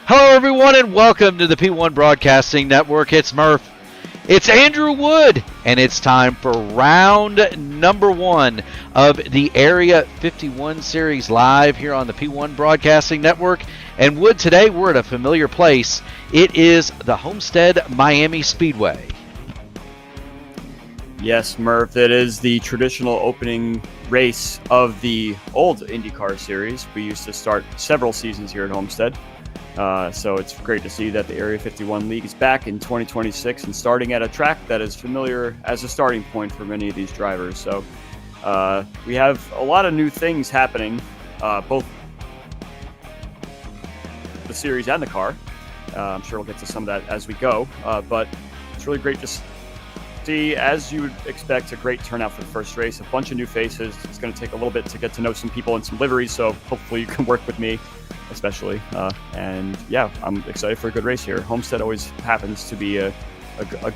Hello, everyone, and welcome to the P1 Broadcasting Network. It's Murph. It's Andrew Wood, and it's time for round number one of the Area 51 series live here on the P1 Broadcasting Network. And Wood, today we're at a familiar place. It is the Homestead Miami Speedway. Yes, Murph, it is the traditional opening race of the old IndyCar series. We used to start several seasons here at Homestead. So it's great to see that the Area 51 League is back in 2026 and starting at a track that is familiar as a starting point for many of these drivers. So we have a lot of new things happening, both the series and the car. I'm sure we'll get to some of that as we go, but it's really great to see, as you would expect, a great turnout for the first race. A bunch of new faces. It's going to take a little bit to get to know some people in some liveries, so hopefully you can work with me, especially. And yeah, I'm excited for a good race here. Homestead always happens to be a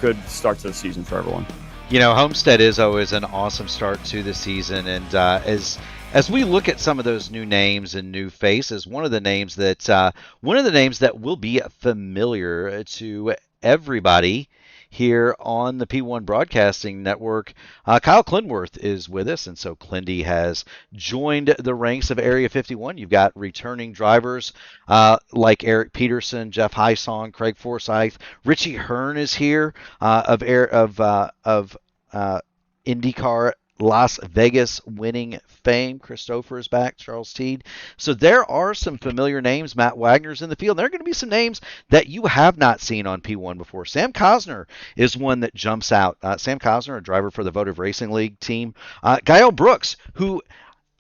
good start to the season for everyone. You know, Homestead is always an awesome start to the season, and as we look at some of those new names and new faces, one of the names that will be familiar to everybody here on the P1 Broadcasting Network, Kyle Clinworth is with us, and so Clindy has joined the ranks of Area 51. You've got returning drivers like Eric Peterson, Jeff Hysong, Craig Forsyth, Richie Hearn is here of IndyCar Las Vegas winning fame. Christopher is back. Charles Teed. So there are some familiar names. Matt Wagner's in the field. There are going to be some names that you have not seen on P1 before. Sam Cosner is one that jumps out. Sam Cosner, a driver for the Votive Racing League team. Gael Brooks, who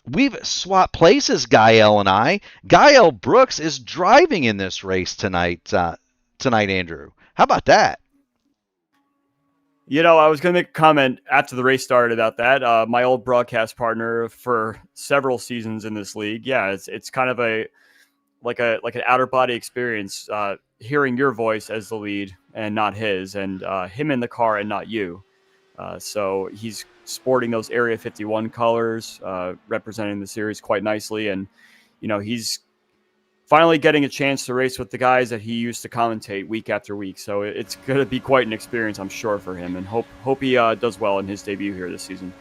we've swapped places, Gael and I. Gael Brooks is driving in this race tonight, Andrew. How about that? You know, I was going to make a comment after the race started about that. My old broadcast partner for several seasons in this league. Yeah, it's kind of like an outer body experience, hearing your voice as the lead and not his, and him in the car and not you. So he's sporting those Area 51 colors, representing the series quite nicely, and you know he's finally getting a chance to race with the guys that he used to commentate week after week. So it's going to be quite an experience, I'm sure, for him, and hope he does well in his debut here this season.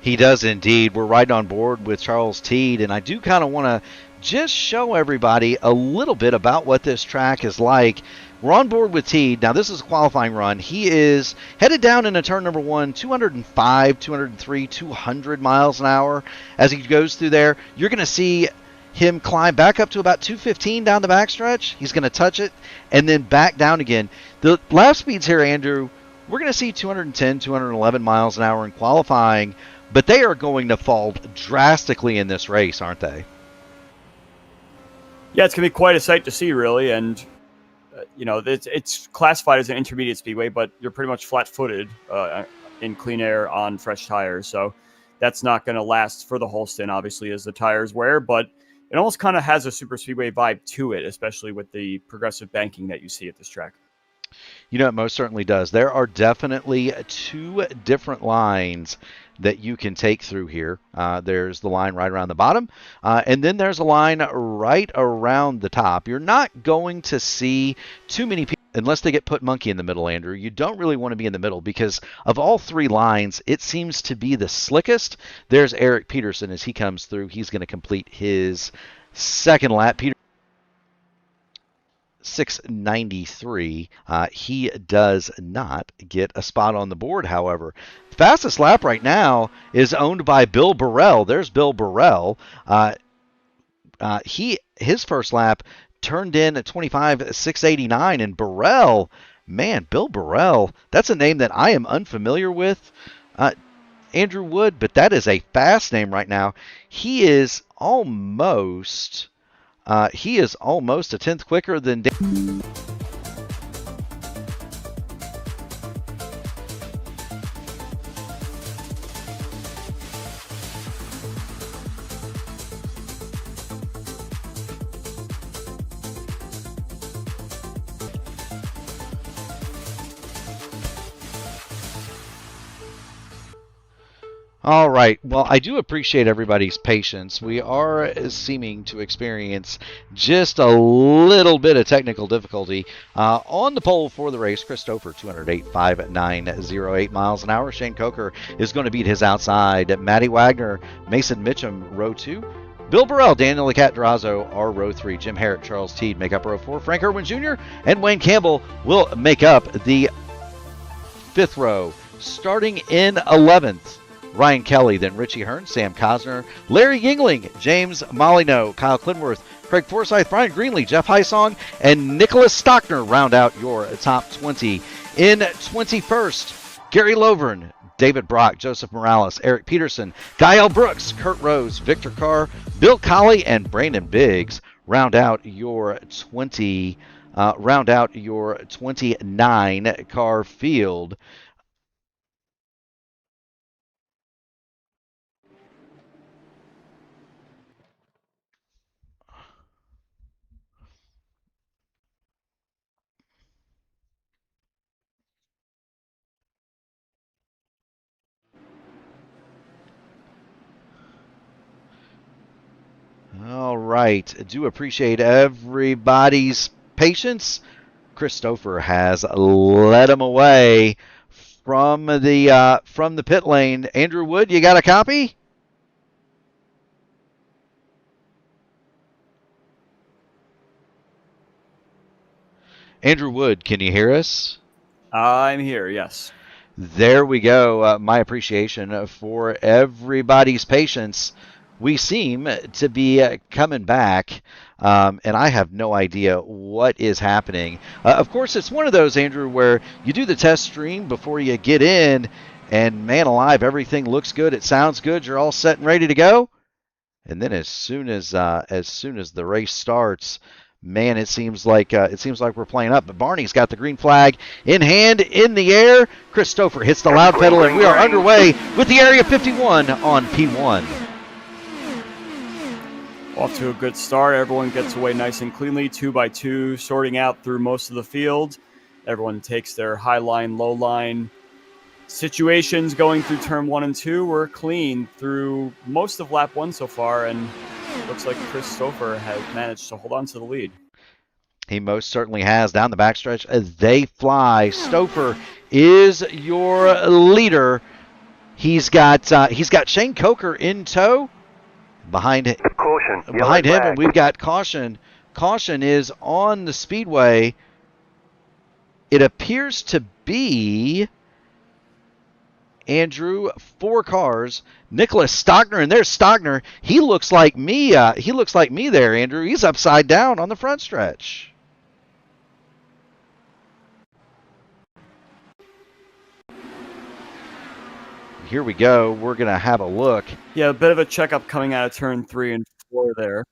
He does indeed. We're right on board with Charles Teed, and I do kind of want to just show everybody a little bit about what this track is like. We're on board with Teed. Now, this is a qualifying run. He is headed down into turn number one, 205, 203, 200 miles an hour. As he goes through there, you're going to see him climb back up to about 215 down the backstretch. He's going to touch it and then back down again. The lap speeds here, Andrew, we're going to see 210, 211 miles an hour in qualifying, but they are going to fall drastically in this race, aren't they? Yeah, it's going to be quite a sight to see, really. And, you know, it's classified as an intermediate speedway, but you're pretty much flat-footed in clean air on fresh tires. So that's not going to last for the whole stint, obviously, as the tires wear, but it almost kind of has a super speedway vibe to it, especially with the progressive banking that you see at this track. You know, it most certainly does. There are definitely two different lines that you can take through here. There's the line right around the bottom, and then there's a line right around the top. You're not going to see too many people, unless they get put monkey in the middle, Andrew. You don't really want to be in the middle because of all three lines, it seems to be the slickest. There's Eric Peterson as he comes through. He's going to complete his second lap. Peter 693. He does not get a spot on the board, however. Fastest lap right now is owned by Bill Burrell. There's Bill Burrell. His first lap turned in at 25.689, and Burrell, man, Bill Burrell, that's a name that I am unfamiliar with, Andrew Wood, but that is a fast name right now. He is almost a tenth quicker than All right. Well, I do appreciate everybody's patience. We are seeming to experience just a little bit of technical difficulty. On the pole for the race, Christopher, 208.5908 miles an hour. Shane Coker is going to beat his outside. Matty Wagner, Mason Mitchum, row 2. Bill Burrell, Daniel the Cat Durazo are row 3. Jim Herrick, Charles Teed make up row 4. Frank Irwin Jr. and Wayne Campbell will make up the 5th row. Starting in 11th. Ryan Kelly, then Richie Hearn, Sam Cosner, Larry Yingling, James Molyneux, Kyle Clinworth, Craig Forsyth, Brian Greenlee, Jeff Heisong, and Nicholas Stockner round out your top 20. In 21st, Gary Lovern, David Brock, Joseph Morales, Eric Peterson, Gael Brooks, Kurt Rose, Victor Carr, Bill Colley, and Brandon Biggs round out your 29 car field. All right. I do appreciate everybody's patience. Christopher has led him away from the pit lane. Andrew Wood, you got a copy? Andrew Wood, can you hear us? I'm here, yes. There we go. My appreciation for everybody's patience. We seem to be coming back, and I have no idea what is happening. Of course, it's one of those, Andrew, where you do the test stream before you get in, and man alive, everything looks good. It sounds good. You're all set and ready to go. And then as soon as the race starts, man, it seems like we're playing up. But Barney's got the green flag in hand, in the air. Christopher hits the loud pedal, and we are underway with the Area 51 on P1. Off to a good start. Everyone gets away nice and cleanly, 2 by 2, sorting out through most of the field. Everyone takes their high line, low line situations going through turn 1 and 2. We're clean through most of lap 1 so far, and looks like Christopher has managed to hold on to the lead. He most certainly has. Down the backstretch as they fly. Stouffer is your leader. He's got Shane Coker in tow. Behind him, and we've got Caution. Caution is on the speedway. It appears to be Andrew, 4 cars. Nicholas Stockner, and there's Stockner. He looks like me. He looks like me there, Andrew. He's upside down on the front stretch. Here we go. We're going to have a look. Yeah, a bit of a checkup coming out of turn 3 and 4 there.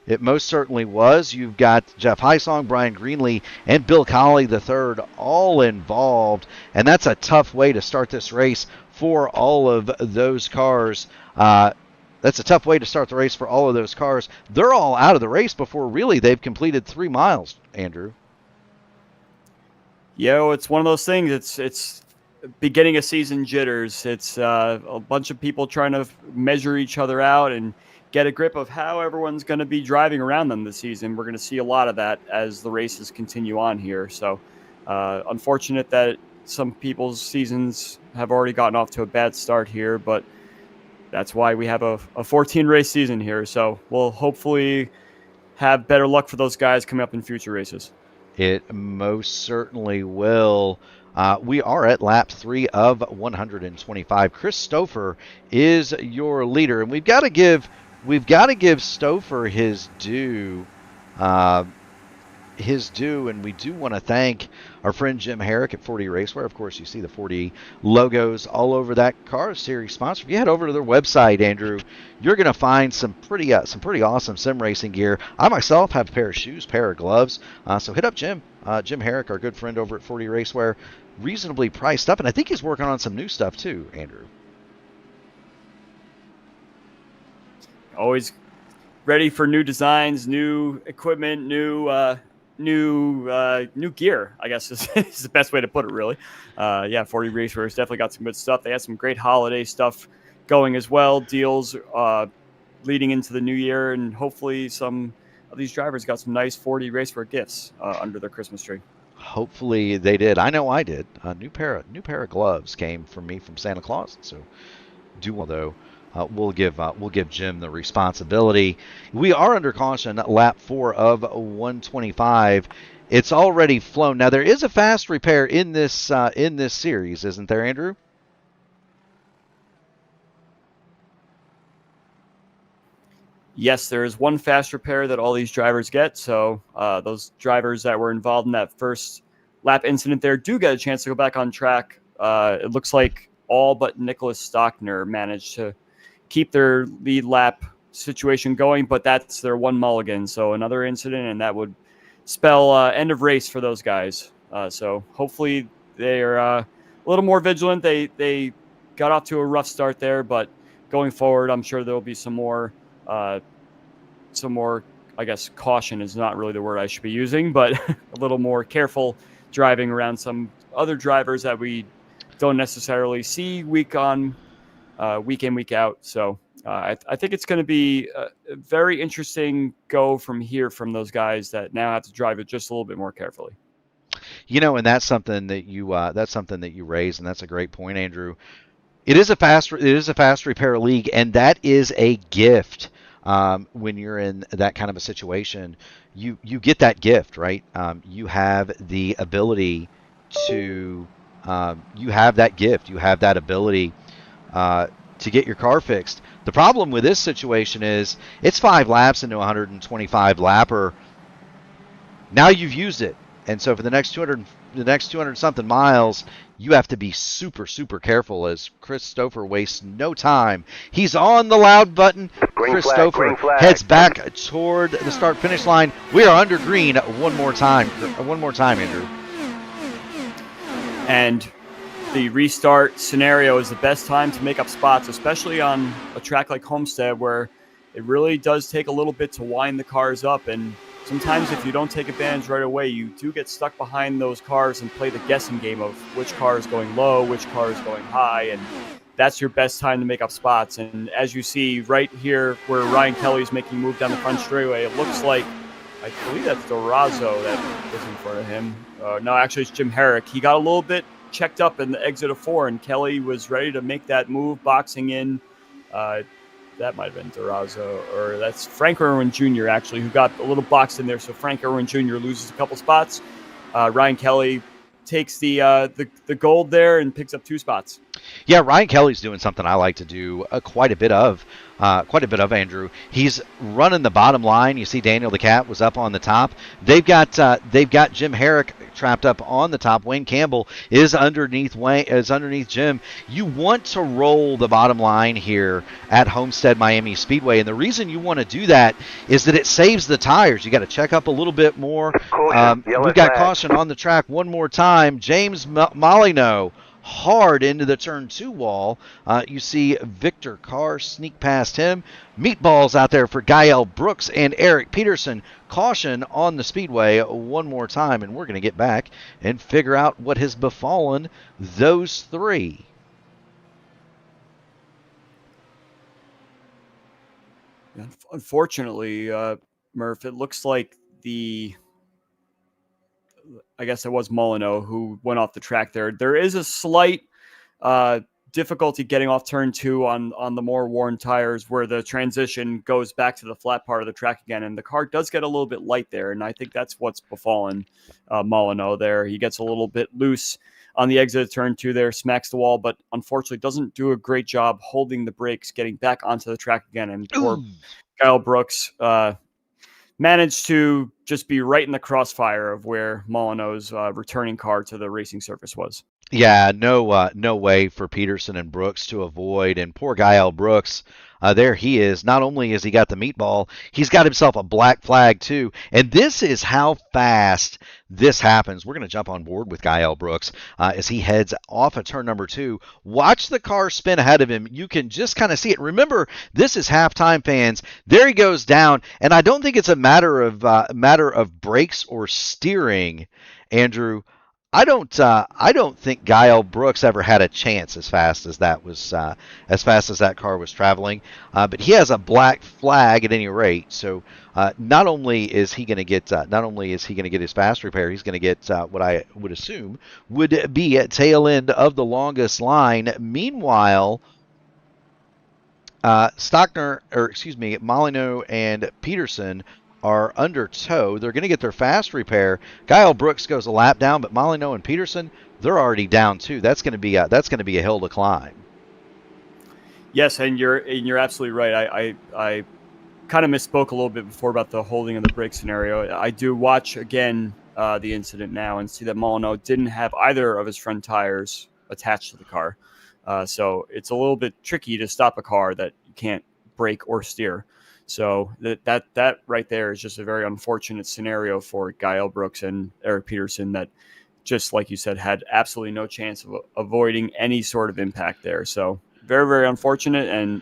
It most certainly was. You've got Jeff Heisong, Brian Greenlee, and Bill Colley III all involved, and that's a tough way to start this race for all of those cars. That's a tough way to start the race for all of those cars. They're all out of the race before really they've completed 3 miles, Andrew. Yeah, it's one of those things. It's beginning of season jitters. It's a bunch of people trying to measure each other out and get a grip of how everyone's going to be driving around them this season. We're going to see a lot of that as the races continue on here. So unfortunate that some people's seasons have already gotten off to a bad start here, but that's why we have a 14-race season here. So we'll hopefully have better luck for those guys coming up in future races. It most certainly will. We are at lap 3 of 125. Chris Stouffer is your leader, and we've got to give Stouffer his due. And we do want to thank our friend Jim Herrick at 40 Racewear. Of course, you see the 40 logos all over that car series sponsor. If you head over to their website, Andrew, you're going to find some pretty awesome sim racing gear. I myself have a pair of shoes, pair of gloves. So hit up Jim Herrick, our good friend over at 40 Racewear. Reasonably priced up, and I think he's working on some new stuff too, Andrew. Always ready for new designs, new equipment, new new gear, I guess is the best way to put it, really. 40 Racers definitely got some good stuff. They had some great holiday stuff going as well, deals leading into the new year, and hopefully some of these drivers got some nice 40 Racer gifts under their Christmas tree. Hopefully they did. I know I did. A new pair of gloves came from me from Santa Claus. So do well though. We'll give Jim the responsibility. We are under caution, lap 4 of 125. It's already flown. Now there is a fast repair in this series, isn't there, Andrew? Yes, there is one fast repair that all these drivers get. So those drivers that were involved in that first lap incident there do get a chance to go back on track. It looks like all but Nicholas Stockner managed to keep their lead lap situation going, but that's their one mulligan. So another incident, and that would spell end of race for those guys. So hopefully they're a little more vigilant. They got off to a rough start there, but going forward, I'm sure there'll be some more, I guess caution is not really the word I should be using, but a little more careful driving around some other drivers that we don't necessarily see week in, week out. So I think it's going to be a very interesting go from here from those guys that now have to drive it just a little bit more carefully. And that's something that you raise, and that's a great point, Andrew. It is a fast repair league, and that is a gift. When you're in that kind of a situation, you get that gift, right? You have the ability to you have that gift. You have that ability to get your car fixed. The problem with this situation is it's 5 laps into 125 lapper. Now you've used it, and so for the next 200 something miles, you have to be super, super careful as Chris Stouffer wastes no time. He's on the loud button. Chris Stouffer heads back toward the start-finish line. We are under green one more time. One more time, Andrew. And the restart scenario is the best time to make up spots, especially on a track like Homestead, where it really does take a little bit to wind the cars up. And sometimes if you don't take advantage right away, you do get stuck behind those cars and play the guessing game of which car is going low, which car is going high, and that's your best time to make up spots. And as you see right here where Ryan Kelly is making a move down the front straightaway, it looks like, I believe that's Durazo that was in front of him. No, actually it's Jim Herrick. He got a little bit checked up in the exit of 4, and Kelly was ready to make that move, boxing in. That might have been Durazo, or that's Frank Irwin Jr., actually, who got a little boxed in there. So Frank Irwin Jr. loses a couple spots. Ryan Kelly takes the gold there and picks up 2 spots. Yeah, Ryan Kelly's doing something I like to do quite a bit of, Andrew. He's running the bottom line. You see Daniel the Cat was up on the top. They've got Jim Herrick trapped up on the top. Wayne Campbell is underneath Jim. You want to roll the bottom line here at Homestead Miami Speedway, and the reason you want to do that is that it saves the tires. You got to check up a little bit more. We've got caution on the track one more time. James Molyneux hard into the turn 2 wall. You see Victor Carr sneak past him. Meatballs out there for Gael Brooks and Eric Peterson. Caution on the speedway one more time, and we're going to get back and figure out what has befallen those 3. Unfortunately, Murph, it looks like I guess it was Molyneux who went off the track there. There is a slight difficulty getting off turn 2 on the more worn tires, where the transition goes back to the flat part of the track again, and the car does get a little bit light there, and I think that's what's befallen Molyneux there. He gets a little bit loose on the exit of turn 2 there, smacks the wall, but unfortunately doesn't do a great job holding the brakes, getting back onto the track again, and poor Kyle Brooks managed to just be right in the crossfire of where Molyneux's returning car to the racing surface was. Yeah, no way for Peterson and Brooks to avoid. And poor Gael Brooks, there he is. Not only has he got the meatball, he's got himself a black flag too. And this is how fast this happens. We're going to jump on board with Gael Brooks as he heads off of turn number 2. Watch the car spin ahead of him. You can just kind of see it. Remember, this is halftime, fans. There he goes down, and I don't think it's a matter matter of brakes or steering, Andrew, I don't think Guile Brooks ever had a chance as fast as that car was traveling. But he has a black flag at any rate. So not only is he going to get his fast repair, he's going to get what I would assume would be at tail end of the longest line. Meanwhile, Molyneux and Peterson are under tow. They're going to get their fast repair. Guile Brooks goes a lap down, but Molyneux and Peterson, they're already down too. That's going to be a hill to climb. Yes, and you're absolutely right. I kind of misspoke a little bit before about the holding of the brake scenario. I do watch again the incident now and see that Molyneux didn't have either of his front tires attached to the car. So it's a little bit tricky to stop a car that you can't brake or steer. So that right there is just a very unfortunate scenario for Guile Brooks and Eric Peterson that, just like you said, had absolutely no chance of avoiding any sort of impact there. So very, very unfortunate. And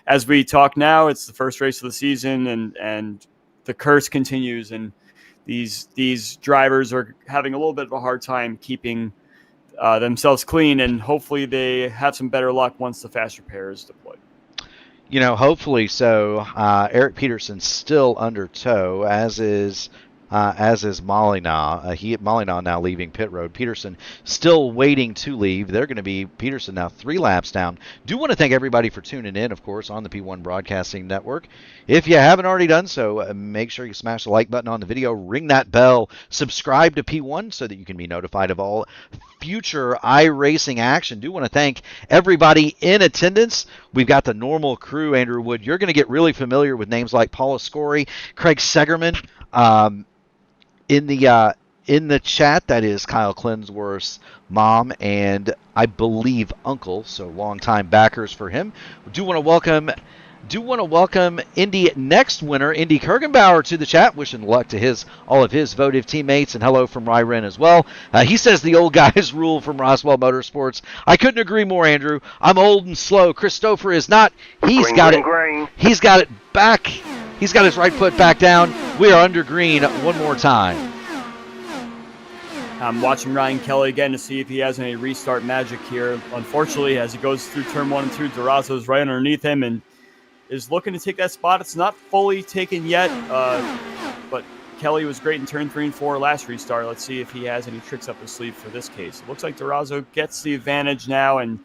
as we talk now, it's the first race of the season, and the curse continues. And these drivers are having a little bit of a hard time keeping themselves clean, and hopefully they have some better luck once the fast repair is deployed. Hopefully so. Eric Peterson's still under tow, as is Molyneux. Molyneux now leaving pit road. Peterson still waiting to leave. They're going to be Peterson now 3 laps down. Do want to thank everybody for tuning in, of course, on the P1 Broadcasting Network. If you haven't already done so, make sure you smash the like button on the video, ring that bell, subscribe to P1 so that you can be notified of all future iRacing action. Do want to thank everybody in attendance. We've got the normal crew, Andrew Wood. You're going to get really familiar with names like Paula Scory, Craig Segerman. In the chat, that is Kyle Clinsworth's mom and I believe uncle, so longtime backers for him. Do want to welcome Indy next winner, Indy Kurgenbauer, to the chat. Wishing luck to all of his votive teammates, and hello from Ryren as well. He says the old guys rule from Roswell Motorsports. I couldn't agree more, Andrew. I'm old and slow. Christopher is not. He's got it back. He's got his right foot back down. We are under green one more time. I'm watching Ryan Kelly again to see if he has any restart magic here. Unfortunately, as he goes through turn 1 and 2, Durazo's right underneath him and is looking to take that spot. It's not fully taken yet, but Kelly was great in turn 3 and 4 last restart. Let's see if he has any tricks up his sleeve for this case. It looks like Durazo gets the advantage now and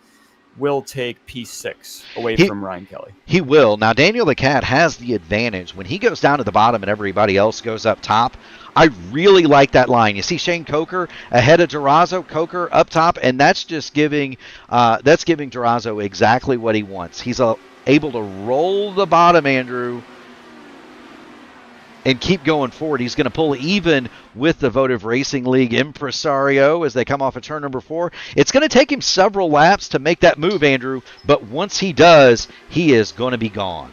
will take P6 away from Ryan Kelly. He will. Now, Daniel the Cat has the advantage. When he goes down to the bottom and everybody else goes up top, I really like that line. You see Shane Coker ahead of Durazo, Coker up top, and that's just giving Durazo exactly what he wants. He's able to roll the bottom, Andrew, and keep going forward. He's going to pull even with the Votive Racing League impresario as they come off of turn number 4. It's going to take him several laps to make that move, Andrew, but once he does, he is going to be gone.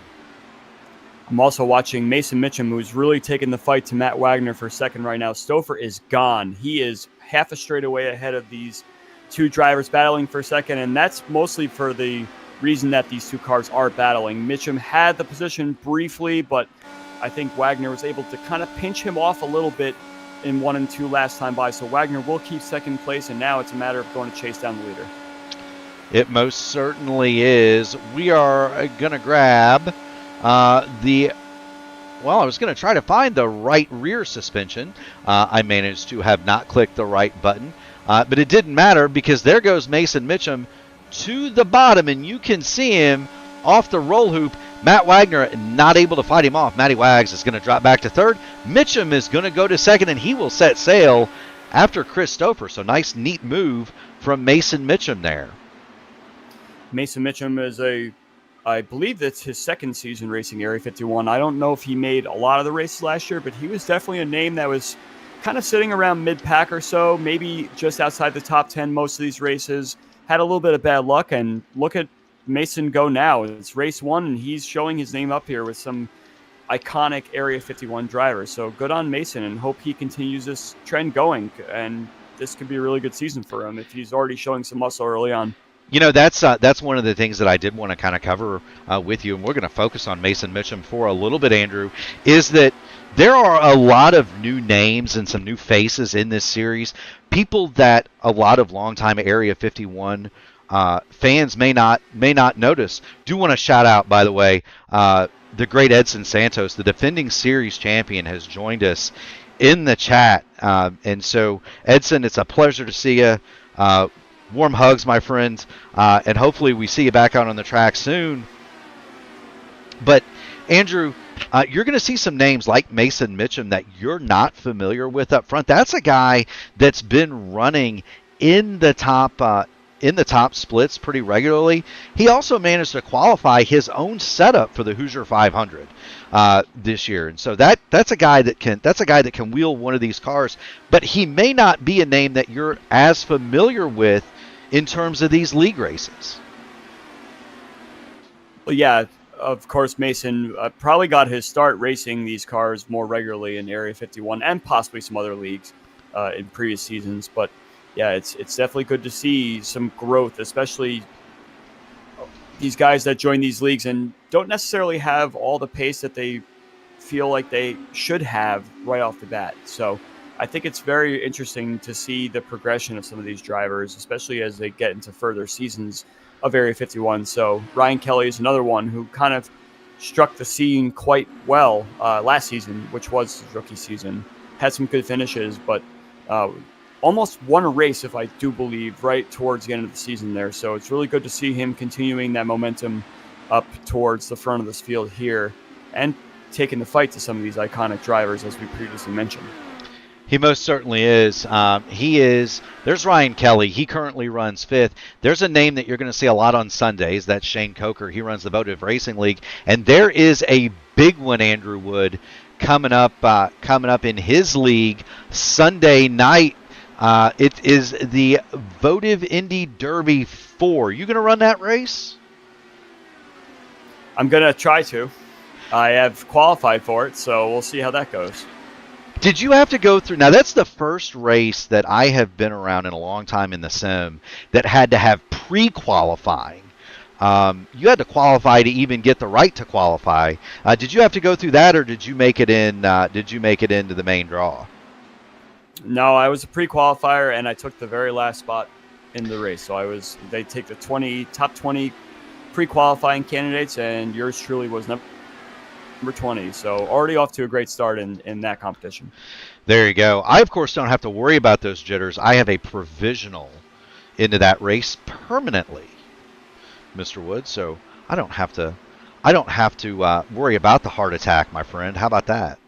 I'm also watching Mason Mitchum, who's really taking the fight to Matt Wagner for second right now. Stouffer is gone. He is half a straightaway ahead of these two drivers battling for second, and that's mostly for the reason that these two cars are battling. Mitchum had the position briefly, but I think Wagner was able to kind of pinch him off a little bit in 1 and 2 last time by. So Wagner will keep second place, and now it's a matter of going to chase down the leader. It most certainly is. We are going to grab I was going to try to find the right rear suspension. I managed to have not clicked the right button, but it didn't matter because there goes Mason Mitchum to the bottom, and you can see him off the roll hoop. Matt Wagner not able to fight him off. Matty Wags is going to drop back to third. Mitchum is going to go to second, and he will set sail after Chris Stouffer. So nice, neat move from Mason Mitchum there. Mason Mitchum is I believe that's his second season racing Area 51. I don't know if he made a lot of the races last year, but he was definitely a name that was kind of sitting around mid-pack or so, maybe just outside the top 10 most of these races. Had a little bit of bad luck, and look at Mason go now. It's race 1, and he's showing his name up here with some iconic Area 51 drivers. So good on Mason, and hope he continues this trend going, and this could be a really good season for him if he's already showing some muscle early on. You know, that's one of the things that I did want to kind of cover with you, and we're going to focus on Mason Mitchum for a little bit, Andrew, is that there are a lot of new names and some new faces in this series. People that a lot of longtime Area 51 fans may not notice. Do want to shout out, by the way, the great Edson Santos, the defending series champion, has joined us in the chat. And so, Edson, it's a pleasure to see you. Warm hugs, my friend. And hopefully we see you back out on the track soon. But, Andrew, you're going to see some names like Mason Mitchum that you're not familiar with up front. That's a guy that's been running in the top splits pretty regularly. He also managed to qualify his own setup for the Hoosier 500 this year, and so that's a guy that can wheel one of these cars. But he may not be a name that you're as familiar with in terms of these league races. Well, yeah, of course, Mason probably got his start racing these cars more regularly in Area 51 and possibly some other leagues in previous seasons. But yeah, it's definitely good to see some growth, especially these guys that join these leagues and don't necessarily have all the pace that they feel like they should have right off the bat. So I think it's very interesting to see the progression of some of these drivers, especially as they get into further seasons of Area 51. So Ryan Kelly is another one who kind of struck the scene quite well last season, which was his rookie season. Had some good finishes, but almost won a race, if I do believe, right towards the end of the season there. So it's really good to see him continuing that momentum up towards the front of this field here and taking the fight to some of these iconic drivers, as we previously mentioned. He most certainly is. There's Ryan Kelly. He currently runs fifth. There's a name that you're going to see a lot on Sundays. That's Shane Coker. He runs the Votive Racing League. And there is a big one, Andrew Wood, coming up in his league Sunday night. It is the Votive Indy Derby 4. You going to run that race? I'm going to try to. I have qualified for it, so we'll see how that goes. Did you have to go through? Now, that's the first race that I have been around in a long time in the sim that had to have pre-qualifying. You had to qualify to even get the right to qualify. Did you have to go through that, or did you make it in? Did you make it into the main draw? No, I was a pre-qualifier, and I took the very last spot in the race. So they take the top 20 pre-qualifying candidates, and yours truly was number 20. So already off to a great start in that competition. There you go. I, of course, don't have to worry about those jitters. I have a provisional into that race permanently, Mr. Wood. So I don't have to worry about the heart attack, my friend. How about that?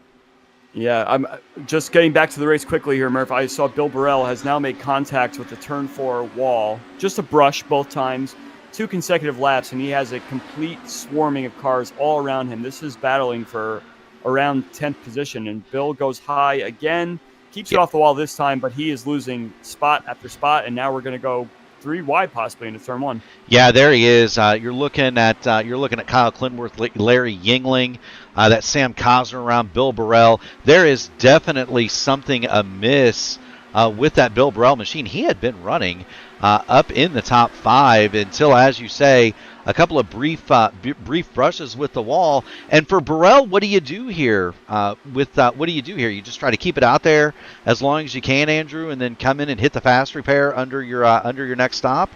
Yeah, I'm just getting back to the race quickly here, Murph. I saw Bill Burrell has now made contact with the turn 4 wall. Just a brush both times. 2 consecutive laps, and he has a complete swarming of cars all around him. This is battling for around 10th position, and Bill goes high again, keeps it off the wall this time, but he is losing spot after spot, and now we're going to go 3 wide possibly into turn 1. Yeah, there he is. You're looking at Kyle Clinworth, Larry Yingling, that Sam Cosner around Bill Burrell. There is definitely something amiss with that Bill Burrell machine. He had been running up in the top 5 until, as you say, a couple of brief brushes with the wall. And for Burrell, what do you do here? You just try to keep it out there as long as you can, Andrew, and then come in and hit the fast repair under your next stop?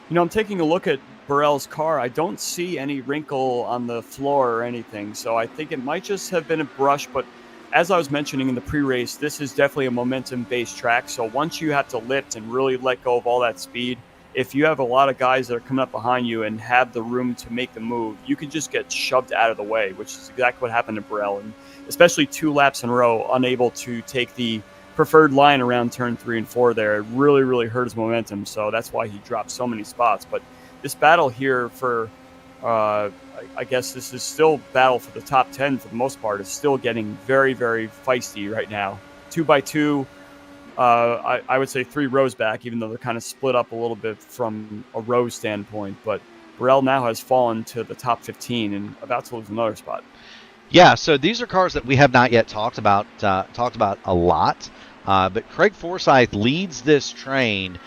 You know, I'm taking a look at Burrell's car. I don't see any wrinkle on the floor or anything, so I think it might just have been a brush, but as I was mentioning in the pre-race, this is definitely a momentum-based track. So once you have to lift and really let go of all that speed, if you have a lot of guys that are coming up behind you and have the room to make the move, you can just get shoved out of the way, which is exactly what happened to Burrell. And especially 2 laps in a row, unable to take the preferred line around turn 3 and 4 there. It really, really hurt his momentum. So that's why he dropped so many spots. But this battle here for I guess this is still battle for the top 10 for the most part. It's still getting very, very feisty right now. 2 by 2, I would say 3 rows back, even though they're kind of split up a little bit from a row standpoint. But Burrell now has fallen to the top 15 and about to lose another spot. Yeah, so these are cars that we have not yet talked about a lot. But Craig Forsyth leads this train.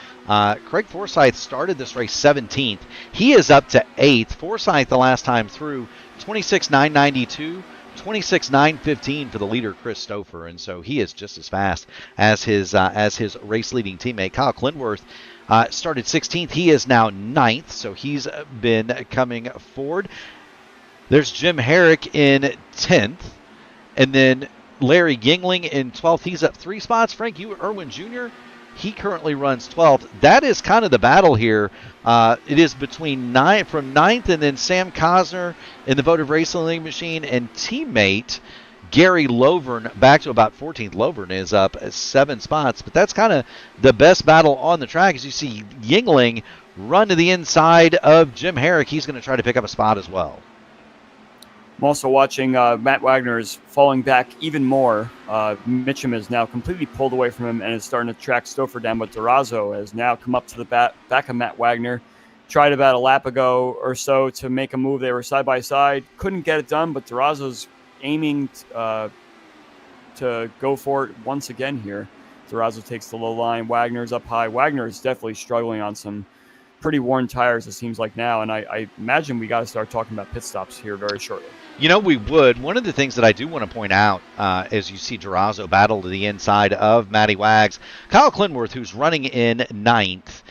Craig Forsyth started this race 17th. He is up to 8th. Forsyth, the last time through, 26,992, 26.915 for the leader, Chris Stouffer, and so he is just as fast as his race-leading teammate Kyle Clinworth. Started 16th. He is now 9th, so he's been coming forward. There's Jim Herrick in 10th, and then Larry Gingling in 12th. He's up 3 spots. Frank Irwin Jr., he currently runs 12th. That is kind of the battle here. It is between from 9th and then Sam Cosner in the Votive Racing League machine and teammate Gary Lovern back to about 14th. Lovern is up 7 spots, but that's kind of the best battle on the track. As you see Yingling run to the inside of Jim Herrick. He's going to try to pick up a spot as well. I'm also watching Matt Wagner is falling back even more. Mitchum is now completely pulled away from him and is starting to track Stouffer down, but Durazo has now come up to the back of Matt Wagner. Tried about a lap ago or so to make a move. They were side by side. Couldn't get it done, but Durazo's aiming to go for it once again here. Durazo takes the low line. Wagner's up high. Wagner is definitely struggling on some pretty worn tires, it seems like now, and I imagine we got to start talking about pit stops here very shortly. You know, we would. One of the things that I do want to point out as you see Durazo battle to the inside of Matty Wags, Kyle Clinworth, who's running in 9th,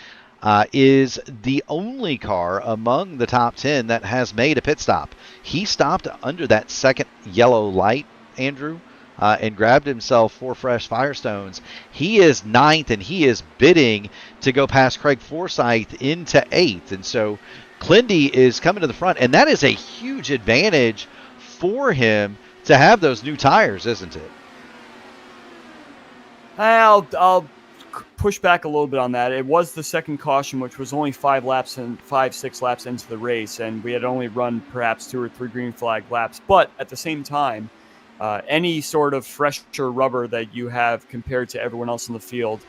is the only car among the top 10 that has made a pit stop. He stopped under that second yellow light, Andrew, and grabbed himself 4 fresh Firestones. He is 9th, and he is bidding to go past Craig Forsyth into 8th. And so Clindy is coming to the front, and that is a huge advantage for him to have those new tires, isn't it? I'll push back a little bit on that. It was the second caution, which was only 6 laps into the race, and we had only run perhaps 2 or 3 green flag laps. But at the same time, any sort of fresher rubber that you have compared to everyone else in the field,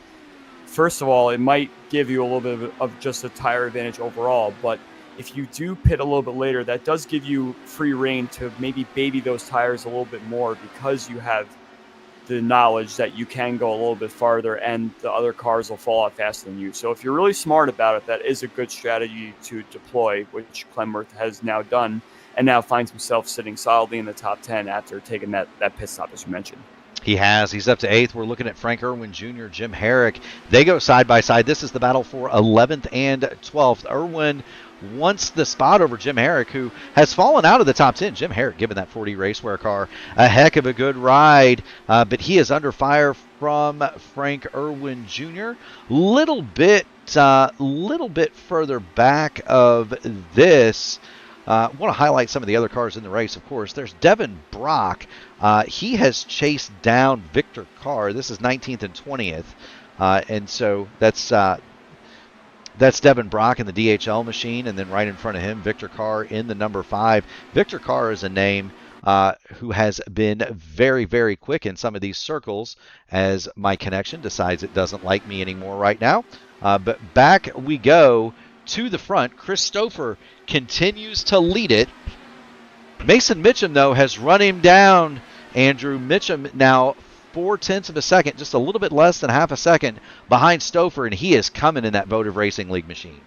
first of all, it might give you a little bit of just a tire advantage overall, but if you do pit a little bit later, that does give you free rein to maybe baby those tires a little bit more because you have the knowledge that you can go a little bit farther and the other cars will fall out faster than you. So if you're really smart about it, that is a good strategy to deploy, which Clemworth has now done, and now finds himself sitting solidly in the top 10 after taking that pit stop, as you mentioned. He has. He's up to 8th. We're looking at Frank Irwin Jr., Jim Herrick. They go side by side. This is the battle for 11th and 12th. Irwin wants the spot over Jim Herrick, who has fallen out of the top 10. Jim Herrick giving that 40 Racewear car a heck of a good ride, but he is under fire from Frank Irwin Jr. Little bit further back of this. I want to highlight some of the other cars in the race, of course. There's Devin Brock. He has chased down Victor Carr. This is 19th and 20th. And so that's Devin Brock in the DHL machine, and then right in front of him, Victor Carr in the number 5. Victor Carr is a name who has been very, very quick in some of these circles as my connection decides it doesn't like me anymore right now. But back we go to the front. Chris Stouffer continues to lead it. Mason Mitchum, though, has run him down. Andrew Mitchum now 0.4 of a second, just a little bit less than half a second behind Stouffer, and he is coming in that Votive Racing League machine.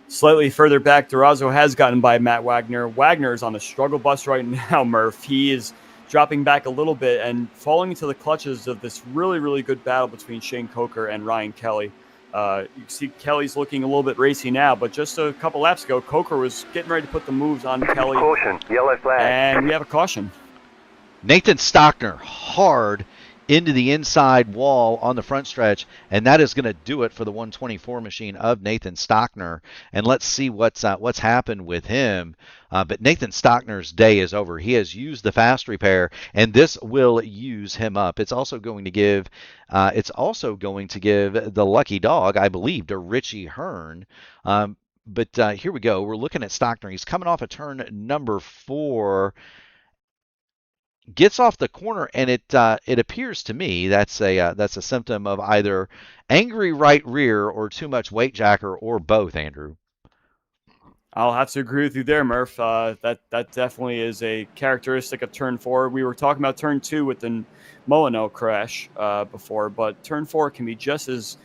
Slightly further back, Durazo has gotten by Matt Wagner. Wagner is on the struggle bus right now, Murph. He is dropping back a little bit and falling into the clutches of this really, really good battle between Shane Coker and Ryan Kelly. You see Kelly's looking a little bit racy now, but just a couple laps ago, Coker was getting ready to put the moves on Kelly. Caution, yellow flag. And we have a caution. Nathan Stockner hard into the inside wall on the front stretch, and that is going to do it for the 124 machine of Nathan Stockner. And let's see what's happened with him. But Nathan Stockner's day is over. He has used the fast repair, and this will use him up. It's also going to give the lucky dog, I believe, to Richie Hearn. But here we go. We're looking at Stockner. He's coming off a turn number 4. Gets off the corner, and it appears to me that's a symptom of either angry right rear or too much weight jacker or both, Andrew. I'll have to agree with you there, Murph. That definitely is a characteristic of turn 4. We were talking about turn 2 with the Molyneux crash before, but turn 4 can be just as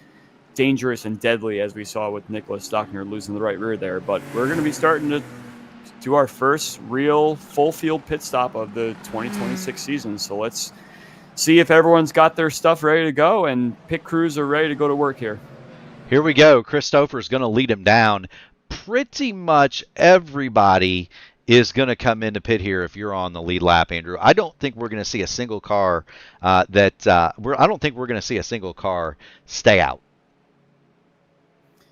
dangerous and deadly as we saw with Nicholas Stockner losing the right rear there. But we're going to be starting to do our first real full field pit stop of the 2026 season. So let's see if everyone's got their stuff ready to go and pit crews are ready to go to work here. Here we go. Christopher's going to lead him down. Pretty much everybody is going to come into pit here if you're on the lead lap, Andrew. I don't think we're going to see a single car I don't think we're going to see a single car stay out.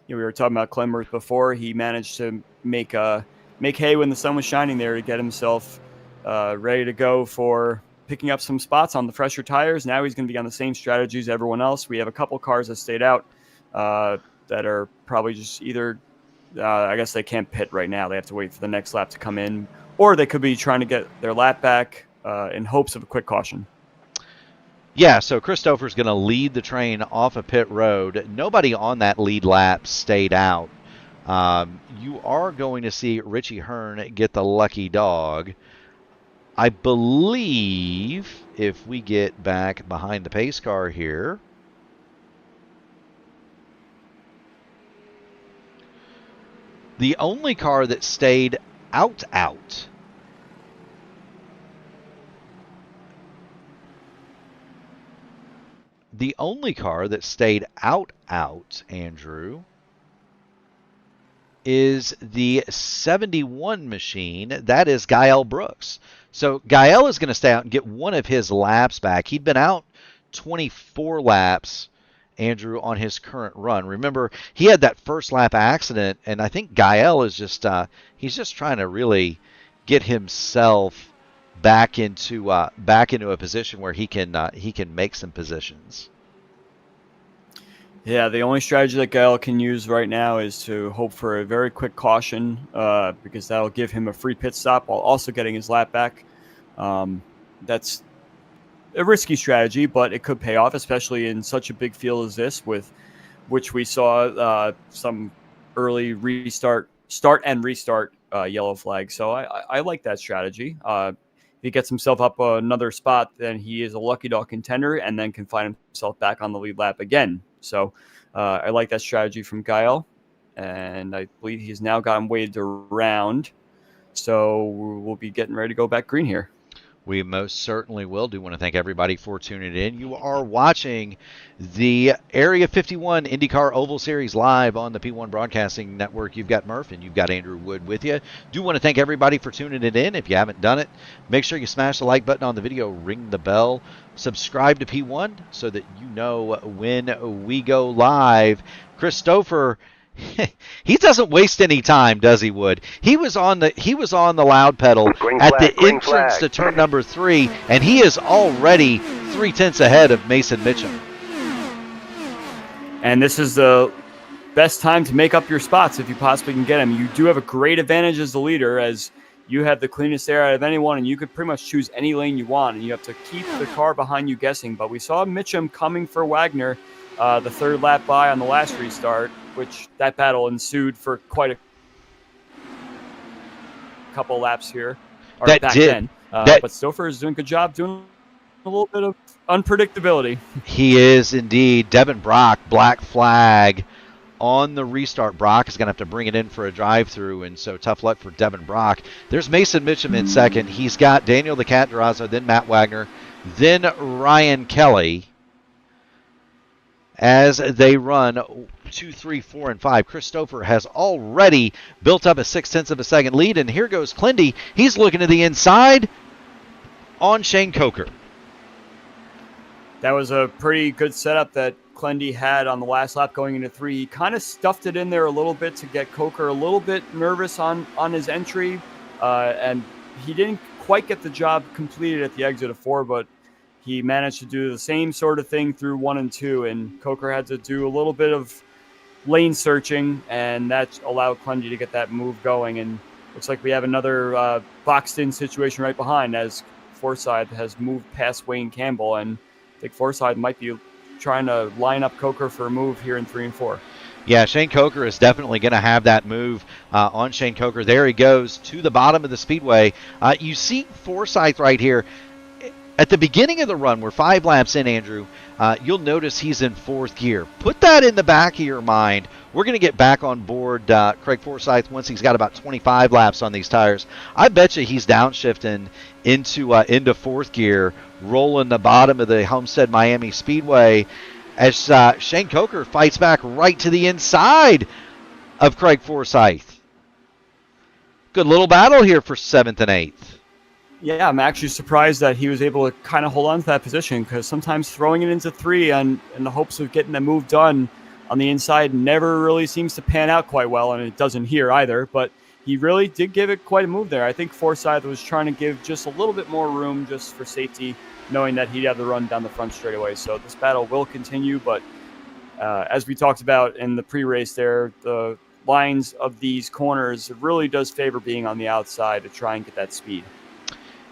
We were talking about Clemworth before. He managed to make hay when the sun was shining there to get himself ready to go for picking up some spots on the fresher tires. Now he's going to be on the same strategy as everyone else. We have a couple cars that stayed out that are probably just either I guess they can't pit right now. They have to wait for the next lap to come in, or they could be trying to get their lap back in hopes of a quick caution. Yeah, so Christopher's going to lead the train off a pit road. Nobody on that lead lap stayed out. You are going to see Richie Hearn get the lucky dog. I believe if we get back behind the pace car here, the only car that stayed out, Andrew, is the 71 machine. That is Gael Brooks. So Gael is going to stay out and get one of his laps back. He'd been out 24 laps, Andrew, on his current run. Remember, he had that first lap accident, and I think Gael is just he's just trying to really get himself back into a position where he can make some positions. Yeah, the only strategy that Gael can use right now is to hope for a very quick caution because that'll give him a free pit stop while also getting his lap back. That's a risky strategy, but it could pay off, especially in such a big field as this, with which we saw some early start and restart yellow flag. So I like that strategy. If he gets himself up another spot, then he is a lucky dog contender and then can find himself back on the lead lap again. So I like that strategy from Gael, and I believe he's now gotten waved around. So we'll be getting ready to go back green here. We most certainly will. Do want to thank everybody for tuning in. You are watching the Area 51 IndyCar Oval Series live on the P1 Broadcasting Network. You've got Murph and you've got Andrew Wood with you. Do want to thank everybody for tuning it in. If you haven't done it, make sure you smash the like button on the video, ring the bell, subscribe to P1 so that you know when we go live. Christopher, he doesn't waste any time, does he, Wood? He was on the loud pedal at the entrance to turn number 3, and he is already 0.3 ahead of Mason Mitchum. And this is the best time to make up your spots if you possibly can get them. You do have a great advantage as the leader, as you have the cleanest air out of anyone, and you could pretty much choose any lane you want, and you have to keep the car behind you guessing. But we saw Mitchum coming for Wagner the third lap by on the last restart, which that battle ensued for quite a couple laps here. But Stouffer is doing a good job doing a little bit of unpredictability. He is indeed. Devin Brock, black flag on the restart. Brock is going to have to bring it in for a drive-through, and so tough luck for Devin Brock. There's Mason Mitchum in second. He's got Daniel the Cat Durazo, then Matt Wagner, then Ryan Kelly. As they run 2, 3, 4, and 5, Christopher has already built up a 0.6 second lead, and here goes Clindy. He's looking to the inside on Shane Coker. That was a pretty good setup that Clendy had on the last lap going into 3. He kind of stuffed it in there a little bit to get Coker a little bit nervous on his entry, and he didn't quite get the job completed at the exit of 4, but he managed to do the same sort of thing through 1 and 2, and Coker had to do a little bit of lane searching, and that allowed Clendy to get that move going. And looks like we have another boxed-in situation right behind, as Forsyth has moved past Wayne Campbell, and I think Forsyth might be trying to line up Coker for a move here in 3 and 4. Yeah, Shane Coker is definitely going to have that move on Shane Coker. There he goes to the bottom of the speedway. You see Forsyth right here. At the beginning of the run, we're 5 laps in, Andrew, you'll notice he's in 4th gear. Put that in the back of your mind. We're going to get back on board Craig Forsyth once he's got about 25 laps on these tires. I bet you he's downshifting into 4th gear, rolling the bottom of the Homestead Miami Speedway as Shane Coker fights back right to the inside of Craig Forsyth. Good little battle here for 7th and 8th. Yeah, I'm actually surprised that he was able to kind of hold on to that position, because sometimes throwing it into 3 in the hopes of getting the move done on the inside never really seems to pan out quite well, and it doesn't here either. But he really did give it quite a move there. I think Forsyth was trying to give just a little bit more room just for safety, knowing that he'd have the run down the front straightaway. So this battle will continue, but as we talked about in the pre-race there, the lines of these corners, it really does favor being on the outside to try and get that speed.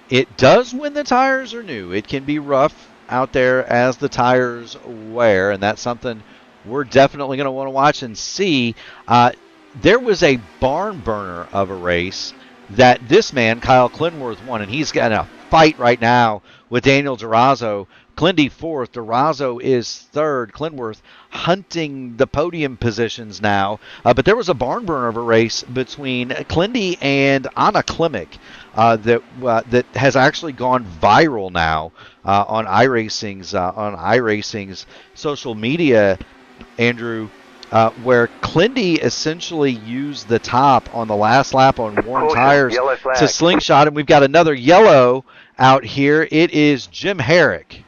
It does when the tires are new. It can be rough out there as the tires wear, and that's something we're definitely going to want to watch and see. There was a barn burner of a race that this man, Kyle Clinworth, won, and he's got a fight right now with Daniel Durazo. Clindy 4th, Durazo is 3rd. Clinworth hunting the podium positions now. But there was a barn burner of a race between Clindy and Anna Klimek that has actually gone viral now on iRacing's social media, Andrew, where Clindy essentially used the top on the last lap on worn tires to slingshot, and we've got another yellow out here. It is Jim Herrick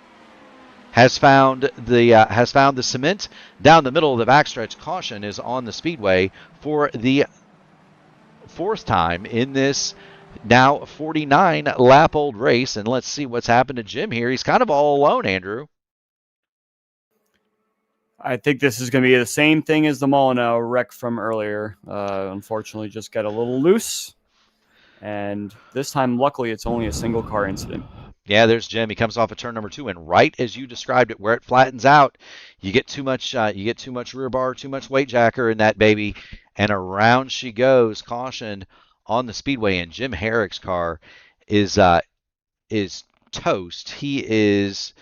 has found the cement down the middle of the backstretch. Caution is on the speedway for the 4th time in this now 49-lap-old race, and let's see what's happened to Jim here. He's kind of all alone, Andrew. I think this is going to be the same thing as the Molyneux wreck from earlier. Unfortunately, just got a little loose. And this time, luckily, it's only a single car incident. Yeah, there's Jim. He comes off of turn number 2, and right as you described it, where it flattens out, you get too much rear bar, too much weight jacker in that baby, and around she goes. Caution on the speedway, and Jim Herrick's car is toast. He is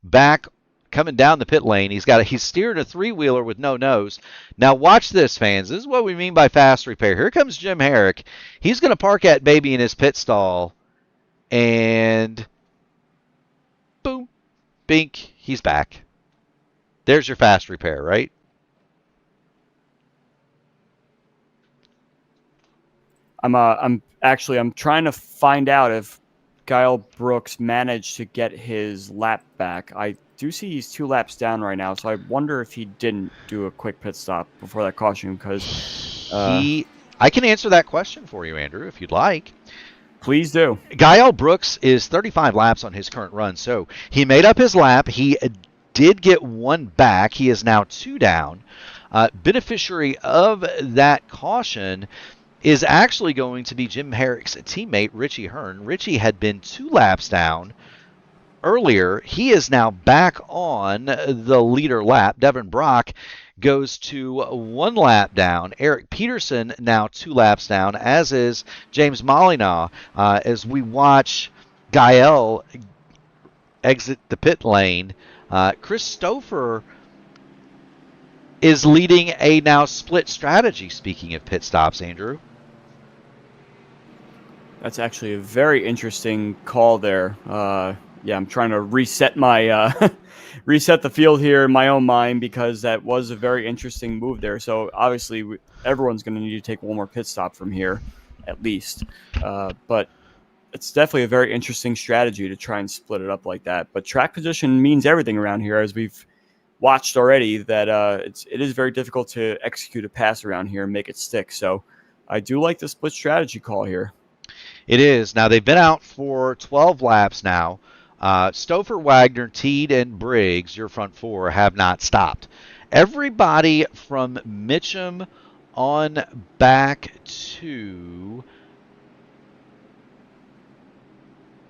back coming down the pit lane. He's steering a 3-wheeler with no nose. Now watch this, fans. This is what we mean by fast repair. Here comes Jim Herrick. He's going to park that baby in his pit stall, and boom, bink, he's back. There's your fast repair, right? I'm trying to find out if Kyle Brooks managed to get his lap back. I do see he's 2 laps down right now, so I wonder if he didn't do a quick pit stop before that caution, because I can answer that question for you, Andrew, if you'd like. Please do. Kyle Brooks is 35 laps on his current run, so he made up his lap. He did get 1 back. He is now 2 down. Beneficiary of that caution is actually going to be Jim Herrick's teammate, Richie Hearn. Richie had been 2 laps down earlier. He is now back on the leader lap. Devin Brock goes to 1 lap down. Eric Peterson now 2 laps down, as is James Molyneux, as we watch Gael exit the pit lane. Chris Stouffer is leading a now split strategy, speaking of pit stops, Andrew. That's actually a very interesting call there. Yeah, I'm trying to reset my reset the field here in my own mind, because that was a very interesting move there. So obviously everyone's going to need to take 1 more pit stop from here, at least. But it's definitely a very interesting strategy to try and split it up like that. But track position means everything around here, as we've watched already, that it is very difficult to execute a pass around here and make it stick. So I do like the split strategy call here. It is. Now, they've been out for 12 laps now. Stouffer, Wagner, Teed, and Briggs, your front 4, have not stopped. Everybody from Mitchum on back to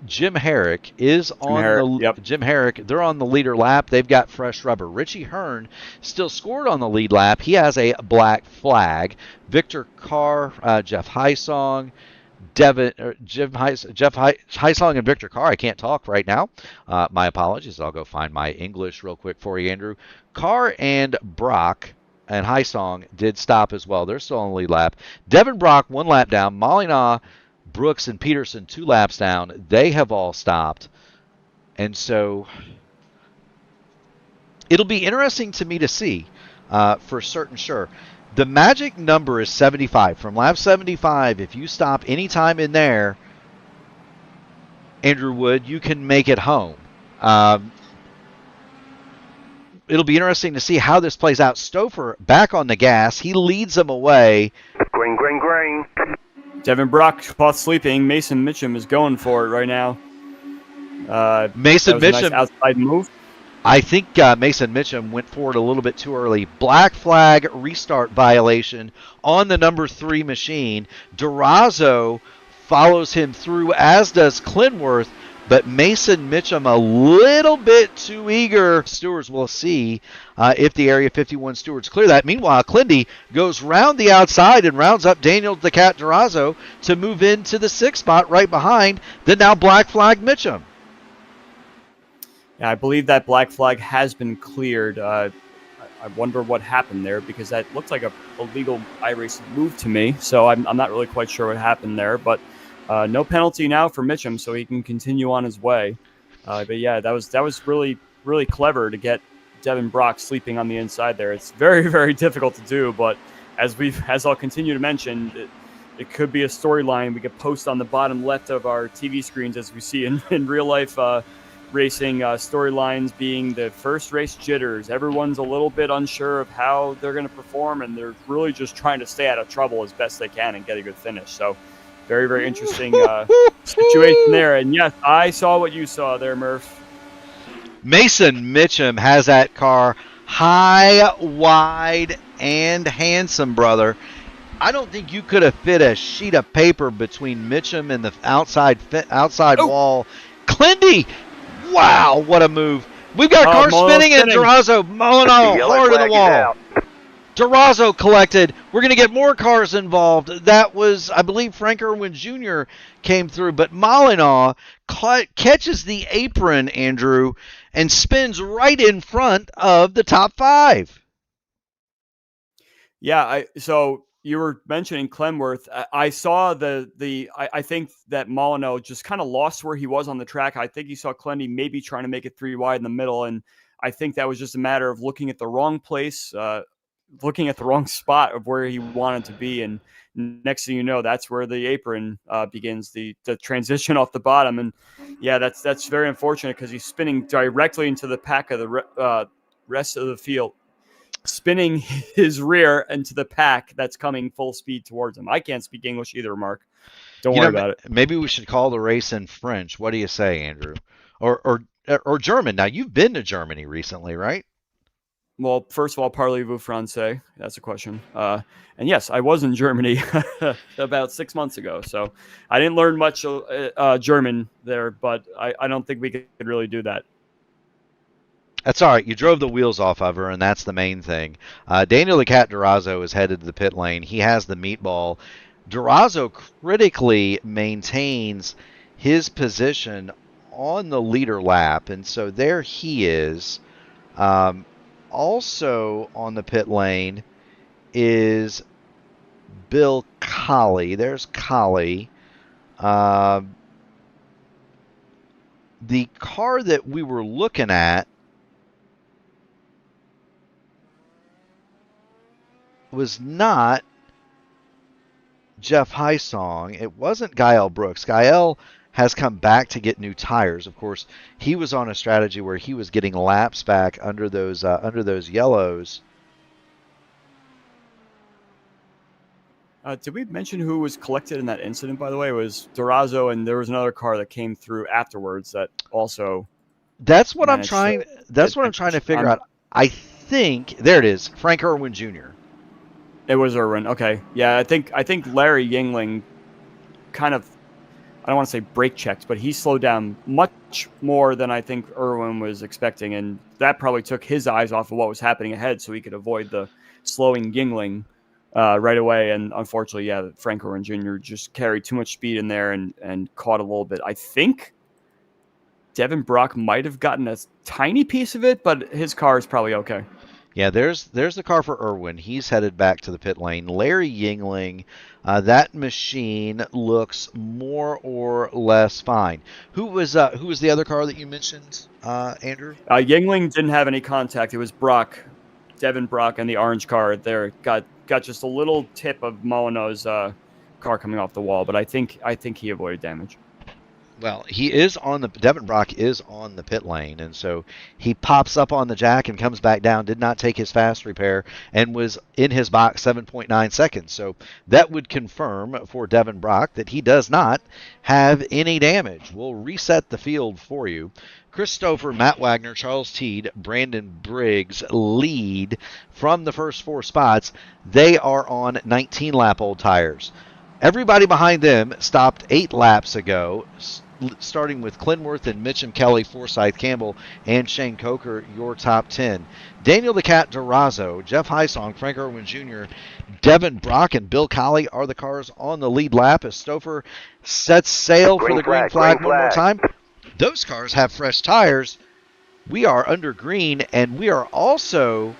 Jim Herrick is on Jim Herrick. They're on the leader lap. They've got fresh rubber. Richie Hearn still scored on the lead lap. He has a black flag. Victor Carr, Jeff Hysong, Jeff Heisling and Victor Carr. I can't talk right now. My apologies. I'll go find my English real quick for you, Andrew. Carr and Brock and Heisling did stop as well. They're still on the lead lap. Devin Brock 1 lap down. Molina, Brooks, and Peterson 2 laps down. They have all stopped. And so it'll be interesting to me to see for certain sure. The magic number is 75. From lap 75, if you stop any time in there, Andrew Wood, you can make it home. It'll be interesting to see how this plays out. Stouffer back on the gas. He leads them away. Green, green, green. Devin Brock caught sleeping. Mason Mitchum is going for it right now. Mason that was Mitchum. A nice outside move. I think Mason Mitchum went forward a little bit too early. Black flag restart violation on the number 3 machine. Durazo follows him through, as does Clinworth, but Mason Mitchum a little bit too eager. Stewards will see if the Area 51 stewards clear that. Meanwhile, Clindy goes round the outside and rounds up Daniel the Cat Durazo to move into the 6th spot right behind the now black flag Mitchum. Yeah, I believe that black flag has been cleared. I wonder what happened there because that looked like a illegal iRacing move to me. So I'm not really quite sure what happened there. But no penalty now for Mitchum, so he can continue on his way. But yeah, that was really, really clever to get Devin Brock sleeping on the inside there. It's very, very difficult to do. But as I'll continue to mention, it could be a storyline we could post on the bottom left of our TV screens as we see in real life. Racing storylines being the first race jitters. Everyone's a little bit unsure of how they're going to perform, and they're really just trying to stay out of trouble as best they can and get a good finish. So very, very interesting situation there. And yes, I saw what you saw there, Murph. Mason Mitchum has that car high, wide, and handsome, brother. I don't think you could have fit a sheet of paper between Mitchum and the outside wall. Clindy! Wow, what a move. We've got cars spinning and Durazo Molino hard in the wall. Durazo collected. We're going to get more cars involved. That was, I believe, Frank Irwin Jr. came through, but Molina catches the apron, Andrew, and spins right in front of the top 5. Yeah, so you were mentioning Clemworth. I saw I think that Molyneux just kind of lost where he was on the track. I think he saw Clendy maybe trying to make it 3 wide in the middle, and I think that was just a matter of looking at the wrong place, looking at the wrong spot of where he wanted to be. And next thing you know, that's where the apron begins, the transition off the bottom. And yeah, that's very unfortunate because he's spinning directly into the pack of the rest of the field, spinning his rear into the pack that's coming full speed towards him. I can't speak English either, Mark. Don't worry about it. Maybe we should call the race in French. What do you say, Andrew? Or German. Now, you've been to Germany recently, right? Well, first of all, parlez-vous français? That's a question. And yes, I was in Germany about 6 months ago. So I didn't learn much German there, but I don't think we could really do that. That's all right. You drove the wheels off of her, and that's the main thing. Daniel the Cat Durazo is headed to the pit lane. He has the meatball. Durazo critically maintains his position on the leader lap, and so there he is. Also on the pit lane is Bill Colley. There's Colley. The car that we were looking at was not Jeff Heisling. It wasn't Gael Brooks. Gael has come back to get new tires. Of course, he was on a strategy where he was getting laps back under those yellows. Did we mention who was collected in that incident, by the way? It was Durazo, and there was another car that came through afterwards that also... That's what I'm trying to figure out. I think... There it is. Frank Irwin Jr. It was Irwin. Okay. Yeah, I think Larry Yingling kind of, I don't want to say brake checked, but he slowed down much more than I think Irwin was expecting, and that probably took his eyes off of what was happening ahead so he could avoid the slowing Yingling. right away. And unfortunately, Frank Irwin Jr. just carried too much speed in there and caught a little bit. I think Devin Brock might have gotten a tiny piece of it, but his car is probably okay. Yeah, there's the car for Irwin. He's headed back to the pit lane. Larry Yingling, that machine looks more or less fine. Who was the other car that you mentioned, Andrew? Yingling didn't have any contact. It was Brock, Devin Brock, and the orange car there got just a little tip of Moano's car coming off the wall, but I think he avoided damage. Well, he is on the Devin Brock is on the pit lane, and so he pops up on the jack and comes back down. Did not take his fast repair and was in his box 7.9 seconds. So that would confirm for Devin Brock that he does not have any damage. We'll reset the field for you. Chris Stouffer, Matt Wagner, Charles Teed, Brandon Briggs lead from the first four spots. They are on 19-lap-old tires. Everybody behind them stopped 8 laps ago, starting with Clinworth and Mitchum, Kelly, Forsyth, Campbell, and Shane Coker, your top 10. Daniel the Cat Durazo, Jeff Heisong, Frank Irwin Jr., Devin Brock, and Bill Colley are the cars on the lead lap as Stouffer sets sail for the green flag one more time. Those cars have fresh tires. We are under green, and we are also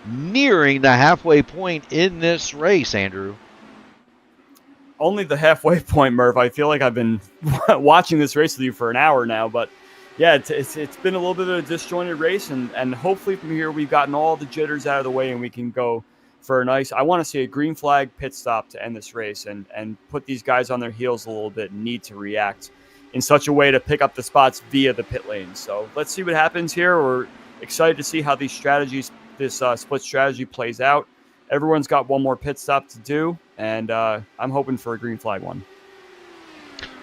nearing the halfway point in this race, Andrew. Only the halfway point, Murph. I feel like I've been watching this race with you for an hour now, but yeah, it's been a little bit of a disjointed race, and hopefully from here we've gotten all the jitters out of the way and we can go for a nice. I want to see a green flag pit stop to end this race and put these guys on their heels a little bit and need to react in such a way to pick up the spots via the pit lane. So let's see what happens here. We're excited to see how this split strategy plays out. Everyone's got one more pit stop to do, and I'm hoping for a green flag one.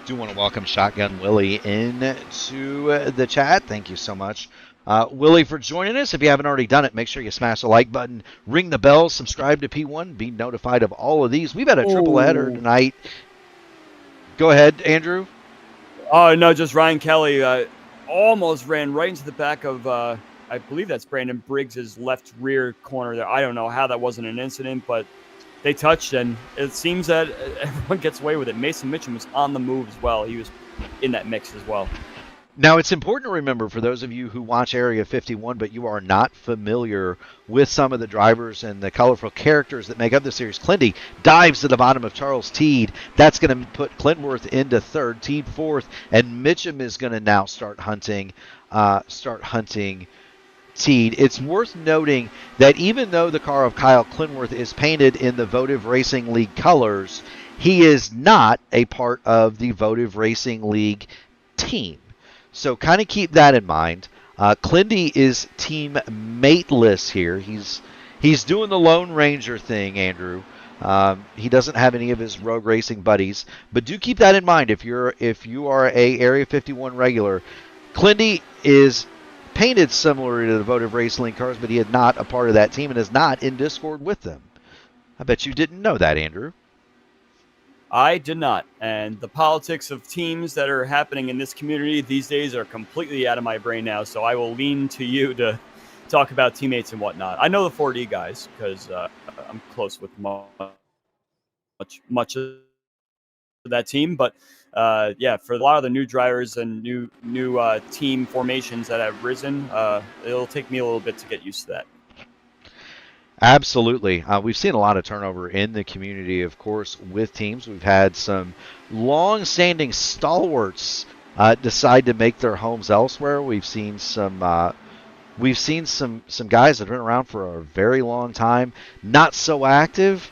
Do want to welcome Shotgun Willie into the chat. Thank you so much, Willie, for joining us. If you haven't already done it, make sure you smash the like button, ring the bell, subscribe to P1, be notified of all of these. We've had a triple header tonight. Go ahead, Andrew. Oh, no, just Ryan Kelly almost ran right into the back of I believe that's Brandon Briggs' left rear corner there. I don't know how that wasn't an incident, but they touched, and it seems that everyone gets away with it. Mason Mitchum was on the move as well. He was in that mix as well. Now, it's important to remember for those of you who watch Area 51, but you are not familiar with some of the drivers and the colorful characters that make up the series. Clindy dives to the bottom of Charles Teed. That's going to put Clintworth into third, Teed fourth, and Mitchum is going to now start hunting Teed. It's worth noting that even though the car of Kyle Clinworth is painted in the Votive Racing League colors, he is not a part of the Votive Racing League team. So kind of keep that in mind. Clindy is team mateless here. He's doing the Lone Ranger thing, Andrew. He doesn't have any of his road racing buddies, but do keep that in mind if you are a Area 51 regular. Clindy is painted similar to the Votive Racing cars, but he is not a part of that team and is not in Discord with them. I bet you didn't know that, Andrew. I did not. And the politics of teams that are happening in this community these days are completely out of my brain now, so I will lean to you to talk about teammates and whatnot. I know the 4D guys because I'm close with much of that team, but for a lot of the new drivers and new team formations that have risen, it'll take me a little bit to get used to that. Absolutely. We've seen a lot of turnover in the community, of course, with teams. We've had some long-standing stalwarts decide to make their homes elsewhere. We've seen some guys that have been around for a very long time, not so active.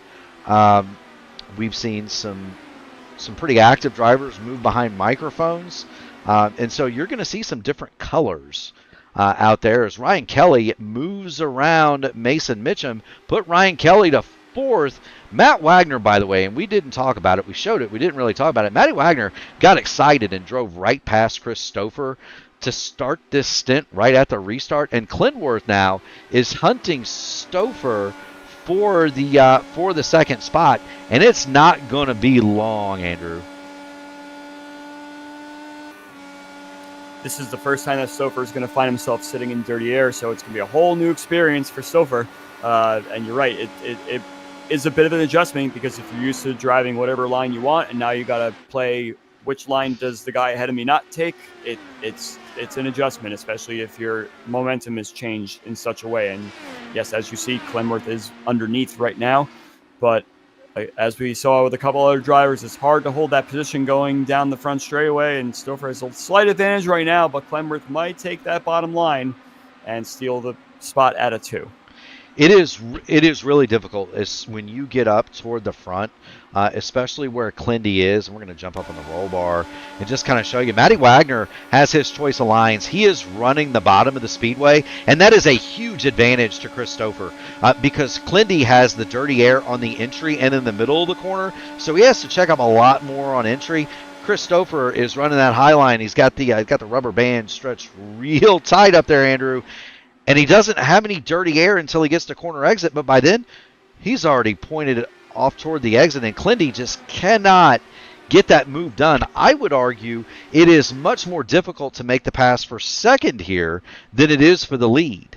We've seen some pretty active drivers move behind microphones. And so you're going to see some different colors out there as Ryan Kelly moves around Mason Mitchum, put Ryan Kelly to fourth. Matt Wagner, by the way, and we didn't talk about it. We showed it. We didn't really talk about it. Matty Wagner got excited and drove right past Chris Stouffer to start this stint right at the restart. And Clintworth now is hunting Stouffer for the second spot, and it's not going to be long, Andrew. This is the first time that Stouffer is going to find himself sitting in dirty air, so it's going to be a whole new experience for Stouffer. And you're right, is a bit of an adjustment, because if you're used to driving whatever line you want, and now you got to play which line does the guy ahead of me not take, it's an adjustment, especially if your momentum is changed in such a way. And yes, as you see, Clenworth is underneath right now, but as we saw with a couple other drivers, it's hard to hold that position going down the front straightaway, and Stouffer has a slight advantage right now, but Clenworth might take that bottom line and steal the spot at a 2. It is really difficult when you get up toward the front, especially where Clindy is. And we're going to jump up on the roll bar and just kind of show you. Matty Wagner has his choice of lines. He is running the bottom of the speedway, and that is a huge advantage to Chris Stouffer because Clindy has the dirty air on the entry and in the middle of the corner, so he has to check up a lot more on entry. Chris Stouffer is running that high line. He's got the rubber band stretched real tight up there, Andrew. And he doesn't have any dirty air until he gets to corner exit, but by then, he's already pointed off toward the exit, and Clindy just cannot get that move done. I would argue it is much more difficult to make the pass for second here than it is for the lead.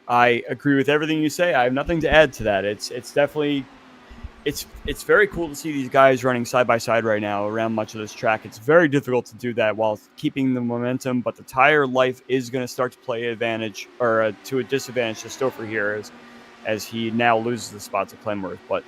I agree with everything you say. I have nothing to add to that. It's definitely... It's very cool to see these guys running side by side right now around much of this track. It's very difficult to do that while keeping the momentum, but the tire life is going to start to play advantage, or to a disadvantage to Stouffer here as he now loses the spot to Clenworth. But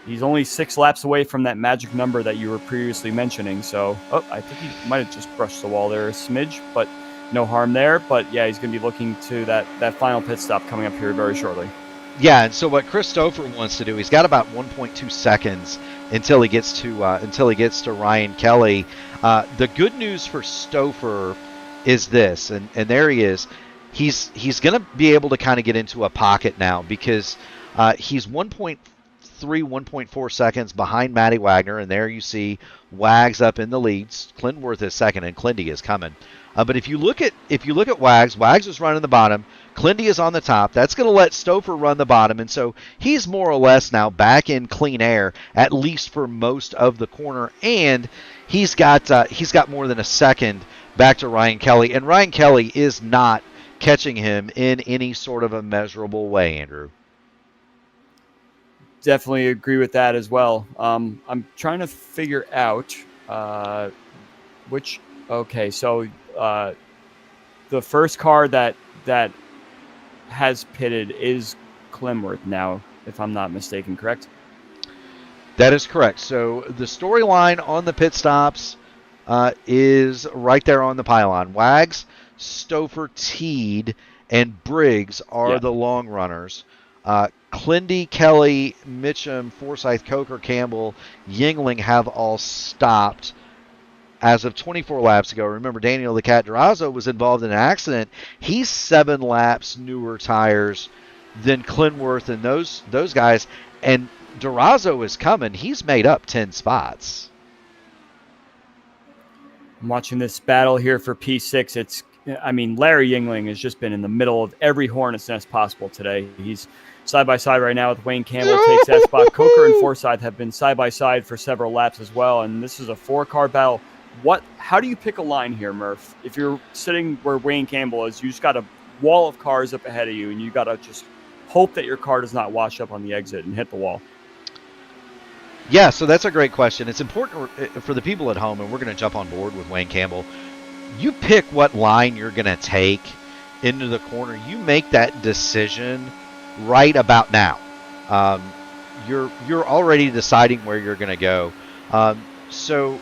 he's only 6 laps away from that magic number that you were previously mentioning. So, I think he might have just brushed the wall there a smidge, but no harm there. But yeah, he's going to be looking to that final pit stop coming up here very shortly. Yeah, and so what Chris Stouffer wants to do, he's got about 1.2 seconds until he gets to Ryan Kelly. The good news for Stouffer is this, and there he is. He's going to be able to kind of get into a pocket now because he's 1.3, 1.4 seconds behind Matty Wagner, and there you see Wags up in the leads. Clenworth is second, and Clindy is coming. But if you look at Wags is running the bottom. Clindy is on the top. That's going to let Stouffer run the bottom, and so he's more or less now back in clean air, at least for most of the corner, and he's got more than a second back to Ryan Kelly, and Ryan Kelly is not catching him in any sort of a measurable way, Andrew. Definitely agree with that as well. I'm trying to figure out which. Okay, so the first car that has pitted is Clenworth now, if I'm not mistaken, correct? That is correct. So the storyline on the pit stops is right there on the pylon. Wags, Stouffer, Teed, and Briggs are the long runners. Clindy, Kelly, Mitchum, Forsyth, Coker, Campbell, Yingling have all stopped as of 24 laps ago. Remember, Daniel the Cat Durazo was involved in an accident. He's 7 laps newer tires than Clenworth and those guys. And Durazo is coming. He's made up 10 spots. I'm watching this battle here for P6. Larry Yingling has just been in the middle of every hornet's nest possible today. He's side by side right now with Wayne Campbell, takes that spot. Coker and Forsyth have been side by side for several laps as well, and this is a 4-car battle. How do you pick a line here, Murph? If you're sitting where Wayne Campbell is, you just got a wall of cars up ahead of you, and you got to just hope that your car does not wash up on the exit and hit the wall. Yeah, so that's a great question. It's important for the people at home, and we're going to jump on board with Wayne Campbell. You pick what line you're going to take into the corner. You make that decision right about now. You're already deciding where you're going to go. So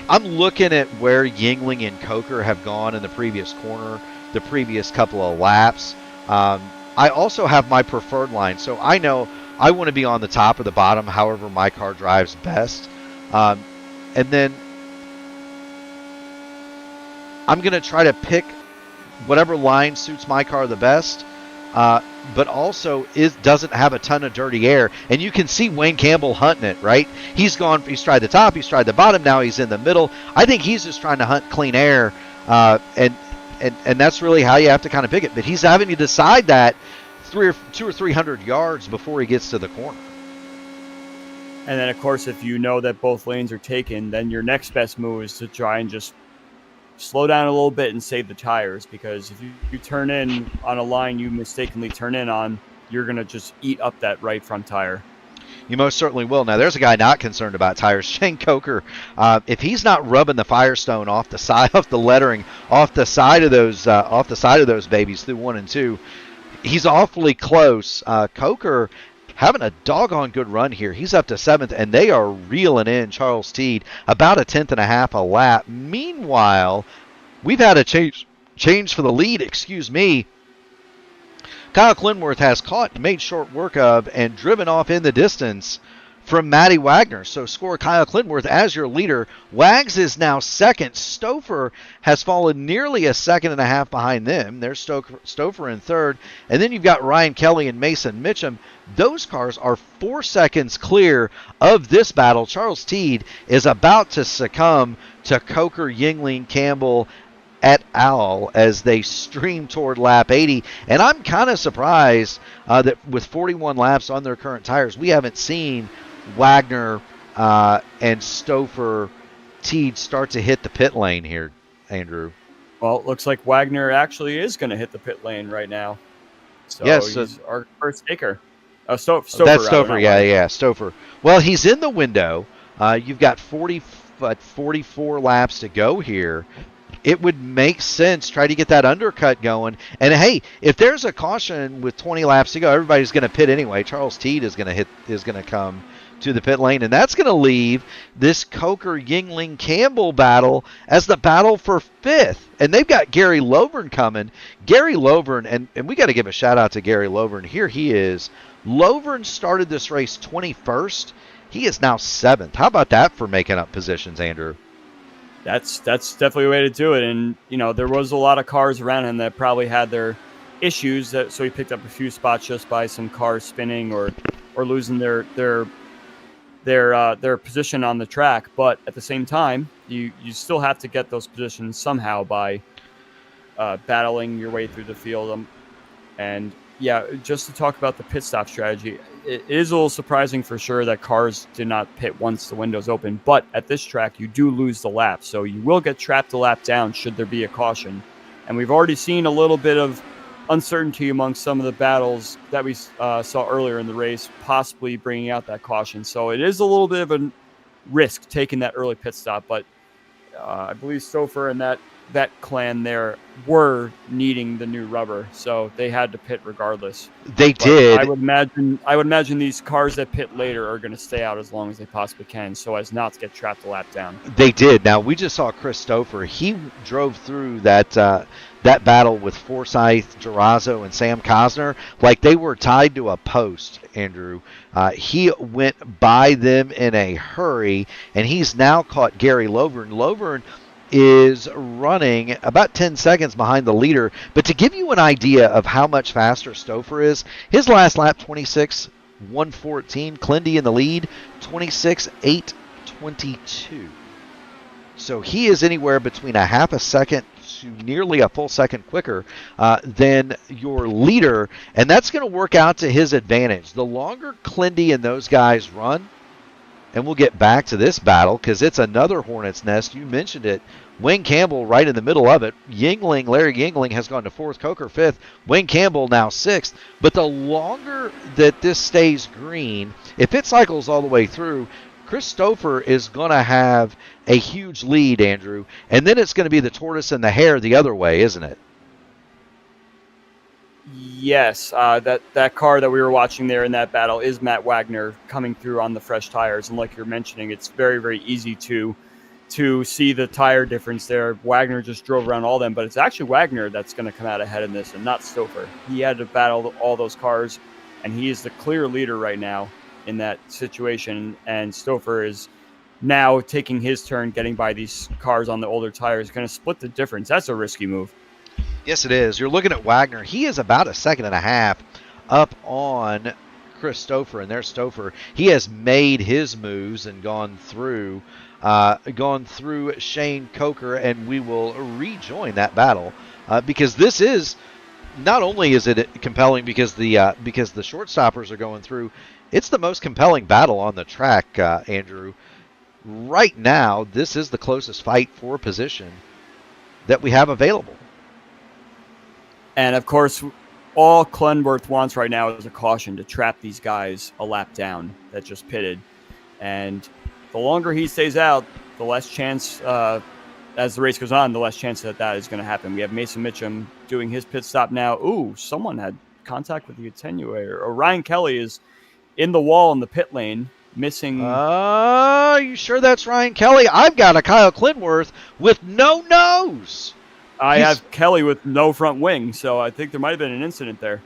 I'm looking at where Yingling and Coker have gone in the previous corner, the previous couple of laps. I also have my preferred line, so I know I want to be on the top or the bottom, however my car drives best. And then I'm going to try to pick whatever line suits my car the best, but also doesn't have a ton of dirty air. And you can see Wayne Campbell hunting it, right? He's tried the top, he's tried the bottom, now he's in the middle. I think he's just trying to hunt clean air, and that's really how you have to kind of pick it. But he's having to decide that 200 or 300 yards before he gets to the corner. And then, of course, if you know that both lanes are taken, then your next best move is to try and just slow down a little bit and save the tires, because if you turn in on a line you mistakenly turn in on, you're going to just eat up that right front tire. You most certainly will. Now, there's a guy not concerned about tires, Shane Coker. If he's not rubbing the Firestone off the side, off the lettering, off the side of those babies through 1 and 2, he's awfully close. Coker having a doggone good run here. He's up to 7th, and they are reeling in Charles Teed about a 10th and a half a lap. Meanwhile, we've had a change for the lead. Excuse me. Kyle Clinworth has caught, made short work of, and driven off in the distance from Matty Wagner. So score Kyle Clinworth as your leader. Wags is now second. Stouffer has fallen nearly a second and a half behind them. There's Stouffer in third. And then you've got Ryan Kelly and Mason Mitchum. Those cars are 4 seconds clear of this battle. Charles Teed is about to succumb to Coker, Yingling, Campbell, et al. As they stream toward lap 80. And I'm kind of surprised that with 41 laps on their current tires, we haven't seen Wagner and Stouffer, Teed start to hit the pit lane here, Andrew. Well, it looks like Wagner actually is going to hit the pit lane right now. So yes, he's our first taker. Stouffer. That's Stouffer, yeah, Stouffer. Well, he's in the window. You've got 44 laps to go here. It would make sense, try to get that undercut going. And hey, if there's a caution with 20 laps to go, everybody's going to pit anyway. Charles Teed is going to come to the pit lane, and that's going to leave this Coker, Yingling, Campbell battle as the battle for 5th. And they've got Gary Lovern coming. Gary Lovern, and we got to give a shout out to Gary Lovern. Here he is. Lovern started this race 21st. He is now 7th. How about that for making up positions, Andrew? That's definitely a way to do it. And, there was a lot of cars around him that probably had their issues, so he picked up a few spots just by some cars spinning or losing their position on the track. But at the same time, you still have to get those positions somehow by battling your way through the field. And yeah, just to talk about the pit stop strategy, it is a little surprising for sure that cars did not pit once the windows open. But at this track, you do lose the lap, so you will get trapped a lap down should there be a caution. And we've already seen a little bit of uncertainty among some of the battles that we saw earlier in the race, possibly bringing out that caution. So it is a little bit of a risk taking that early pit stop, but I believe Stouffer and that clan there were needing the new rubber, so they had to pit regardless. They did. I would imagine these cars that pit later are going to stay out as long as they possibly can, so as not to get trapped a lap down. They did. Now we just saw Chris Stouffer. He drove through that battle with Forsyth, Durazo, and Sam Cosner like they were tied to a post, Andrew. He went by them in a hurry, and he's now caught Gary Lovern. Lovern is running about 10 seconds behind the leader. But to give you an idea of how much faster Stouffer is, his last lap, 26.114. Clindy in the lead, 26.822. So he is anywhere between a half a second to nearly a full second quicker than your leader. And that's going to work out to his advantage. The longer Clindy and those guys run, and we'll get back to this battle because it's another hornet's nest. You mentioned it. Wayne Campbell right in the middle of it. Larry Yingling has gone to 4th, Coker 5th. Wayne Campbell now 6th. But the longer that this stays green, if it cycles all the way through, Chris Stouffer is going to have a huge lead, Andrew. And then it's going to be the tortoise and the hare the other way, isn't it? Yes, that car that we were watching there in that battle is Matt Wagner coming through on the fresh tires. And like you're mentioning, it's very, very easy to see the tire difference there. Wagner just drove around all them, but it's actually Wagner that's going to come out ahead in this and not Stouffer. He had to battle all those cars, and he is the clear leader right now in that situation. And Stouffer is now taking his turn getting by these cars on the older tires, going to split the difference. That's a risky move. Yes, it is. You're looking at Wagner. He is about a second and a half up on Chris Stouffer, and there's Stouffer. He has made his moves and gone through Shane Coker, and we will rejoin that battle because this is not only is it compelling because the short stoppers are going through. It's the most compelling battle on the track, Andrew. Right now, this is the closest fight for position that we have available. And of course, all Clenworth wants right now is a caution to trap these guys a lap down that just pitted. And the longer he stays out, the less chance, as the race goes on, the less chance that is going to happen. We have Mason Mitchum doing his pit stop now. Ooh, someone had contact with the attenuator. Ryan Kelly is in the wall in the pit lane, missing. You sure that's Ryan Kelly? I've got a Kyle Clinworth with no nose. I have Kelly with no front wing, so I think there might have been an incident there.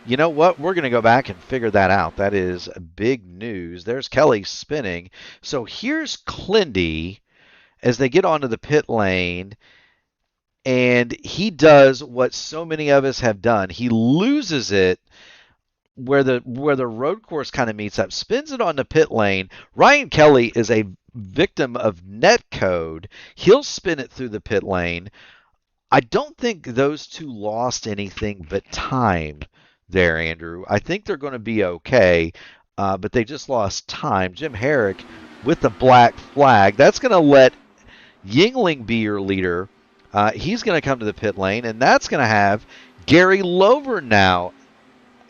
You know what? We're going to go back and figure that out. That is big news. There's Kelly spinning. So here's Clindy as they get onto the pit lane, and he does what so many of us have done. He loses it where the road course kind of meets up, spins it on the pit lane. Ryan Kelly is a victim of net code. He'll spin it through the pit lane. I don't think those two lost anything but time there, Andrew. I think they're going to be okay, but they just lost time. Jim Herrick with the black flag. That's going to let Yingling be your leader. He's going to come to the pit lane, and that's going to have Gary Lover now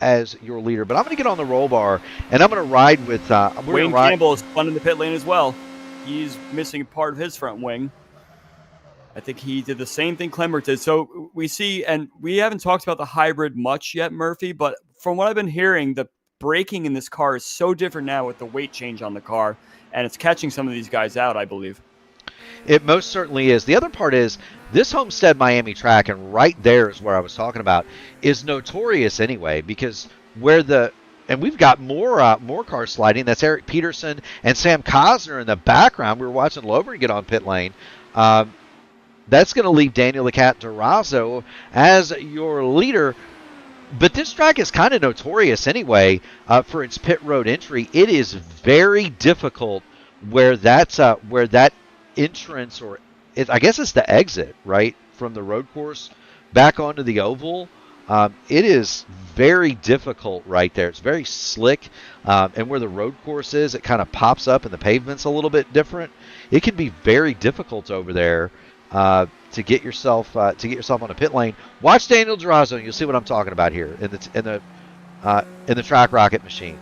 as your leader. But I'm going to get on the roll bar, and I'm going to ride with Wayne Campbell is fun in the pit lane as well. He's missing part of his front wing. I think he did the same thing Clemmer did. So we see, and we haven't talked about the hybrid much yet, Murphy, but from what I've been hearing, the braking in this car is so different now with the weight change on the car, and it's catching some of these guys out, I believe. It most certainly is. The other part is this Homestead Miami track, and right there is where I was talking about, is notorious anyway, because and we've got more cars sliding. That's Eric Peterson and Sam Cosner in the background. We were watching Lover get on pit lane. That's going to leave Daniel the Cat Durazo as your leader. But this track is kind of notorious anyway for its pit road entry. It is very difficult where that entrance, or I guess it's the exit, right, from the road course back onto the oval. It is very difficult right there. It's very slick, and where the road course is, it kind of pops up and the pavement's a little bit different. It can be very difficult over there to get yourself on a pit lane. Watch Daniel Durazo, and you'll see what I'm talking about here in the track rocket machine.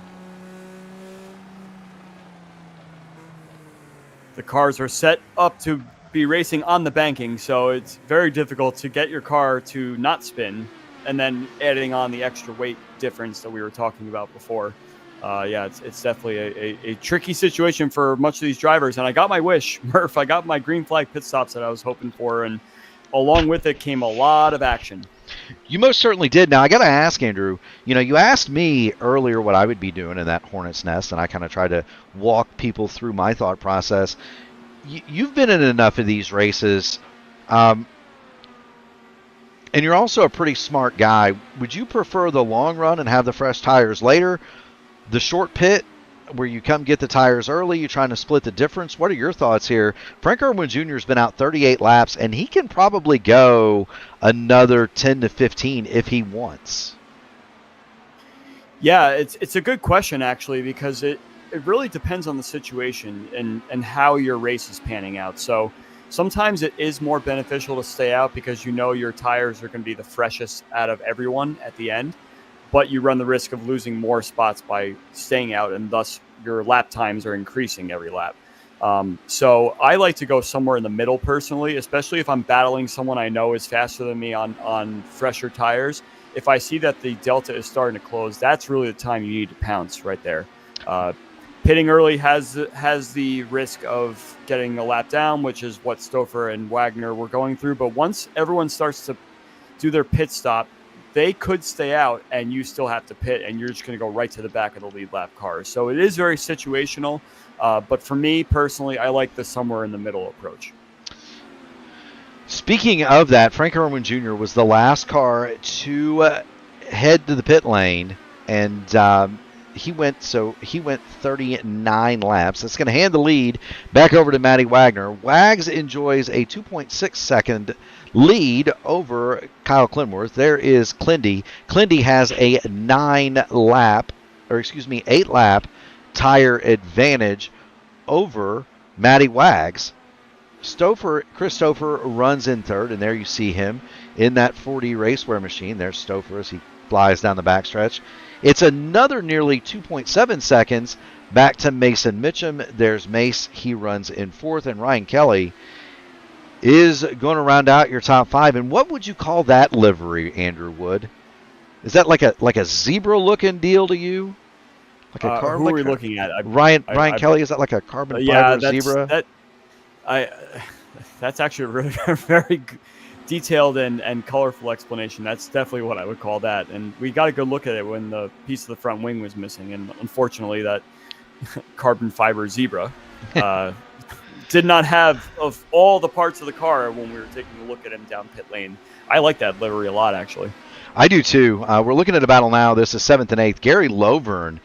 The cars are set up to be racing on the banking, so it's very difficult to get your car to not spin, and then adding on the extra weight difference that we were talking about before. It's definitely a tricky situation for much of these drivers. And I got my wish, Murph. I got my green flag pit stops that I was hoping for, and along with it came a lot of action. You most certainly did. Now, I got to ask, Andrew, you asked me earlier what I would be doing in that hornet's nest, and I kind of tried to walk people through my thought process. You've been in enough of these races, and you're also a pretty smart guy. Would you prefer the long run and have the fresh tires later, the short pit where you come get the tires early, you're trying to split the difference? What are your thoughts here? Frank Irwin Jr. has been out 38 laps, and he can probably go another 10 to 15 if he wants. Yeah, it's a good question, actually, because it really depends on the situation and how your race is panning out. So sometimes it is more beneficial to stay out because your tires are going to be the freshest out of everyone at the end, but you run the risk of losing more spots by staying out, and thus your lap times are increasing every lap. So I like to go somewhere in the middle personally, especially if I'm battling someone I know is faster than me on fresher tires. If I see that the delta is starting to close, that's really the time you need to pounce right there. Pitting early has the risk of getting a lap down, which is what Stouffer and Wagner were going through. But once everyone starts to do their pit stop, they could stay out and you still have to pit, and you're just going to go right to the back of the lead lap cars. So it is very situational. But for me personally, I like the somewhere in the middle approach. Speaking of that, Frank Irwin Jr. was the last car to head to the pit lane, and he went 39 laps. That's going to hand the lead back over to Matty Wagner. Wags enjoys a 2.6 second lead over Kyle Clinworth. There is Clindy. Clindy has a 8 lap tire advantage over Matty Wags. Chris Stouffer runs in third, and there you see him in that 4D racewear machine. There's Stouffer as he flies down the backstretch. It's another nearly 2.7 seconds back to Mason Mitchum. There's Mace. He runs in fourth, and Ryan Kelly is going to round out your top five. And what would you call that livery, Andrew Wood? Is that like a zebra-looking deal to you? Like a who are we looking at? Ryan Kelly, is that like a carbon fiber zebra? That's actually a really very detailed and colorful explanation. That's definitely what I would call that. And we got a good look at it when the piece of the front wing was missing. And unfortunately, that carbon fiber zebra did not have of all the parts of the car when we were taking a look at him down pit lane. I like that livery a lot, actually. I do too. We're looking at a battle now. This is 7th and 8th. Gary Lovern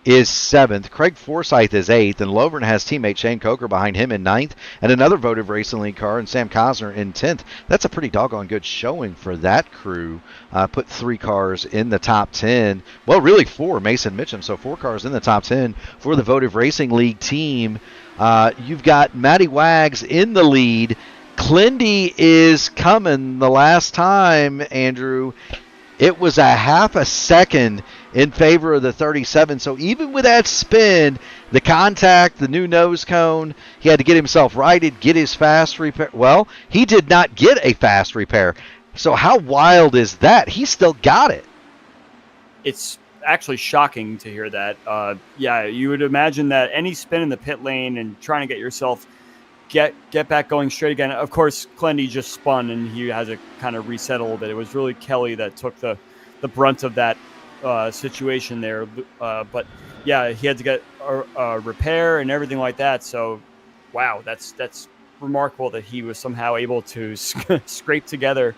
is 7th. Craig Forsyth is 8th, and Lovern has teammate Shane Coker behind him in 9th, and another Votive Racing League car, and Sam Cosner in 10th. That's a pretty doggone good showing for that crew. Put 3 cars in the top 10. Well, really 4, Mason Mitchum, so 4 cars in the top 10 for the Votive Racing League team. You've got Matty Wags in the lead. Clindy is coming. The last time, Andrew, it was a half a second in favor of the 37. So even with that spin, the contact, the new nose cone, he had to get himself righted, get his fast repair. Well, he did not get a fast repair. So how wild is that? He still got it. It's actually shocking to hear that. Yeah, you would imagine that any spin in the pit lane and trying to get yourself get back going straight again. Of course, Clendy just spun and he has to kind of reset a little bit. It was really Kelly that took the brunt of that situation there. But yeah, he had to get a repair and everything like that. So, wow, that's remarkable that he was somehow able to scrape together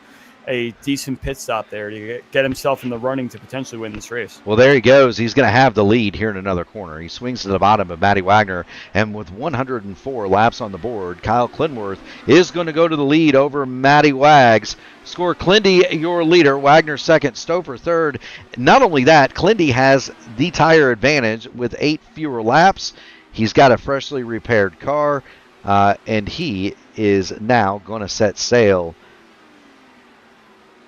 a decent pit stop there to get himself in the running to potentially win this race. Well, there he goes. He's going to have the lead here in another corner. He swings to the bottom of Matty Wagner, and with 104 laps on the board, Kyle Clinworth is going to go to the lead over Matty Wags. Score Clindy your leader, Wagner second, Stouffer third. Not only that, Clindy has the tire advantage with 8 fewer laps. He's got a freshly repaired car, and he is now going to set sail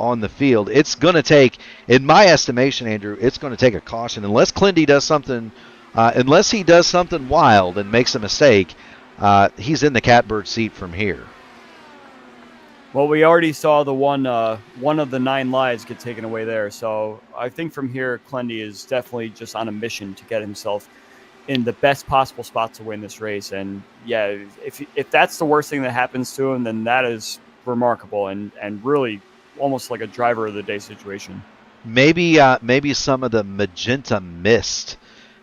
on the field. It's going to take, in my estimation, Andrew, it's going to take a caution. Unless Clindy does something, unless he does something wild and makes a mistake, he's in the catbird seat from here. Well, we already saw the one of the 9 lives get taken away there. So I think from here, Clendy is definitely just on a mission to get himself in the best possible spot to win this race. And yeah, if that's the worst thing that happens to him, then that is remarkable and really almost like a driver of the day situation. Maybe some of the magenta mist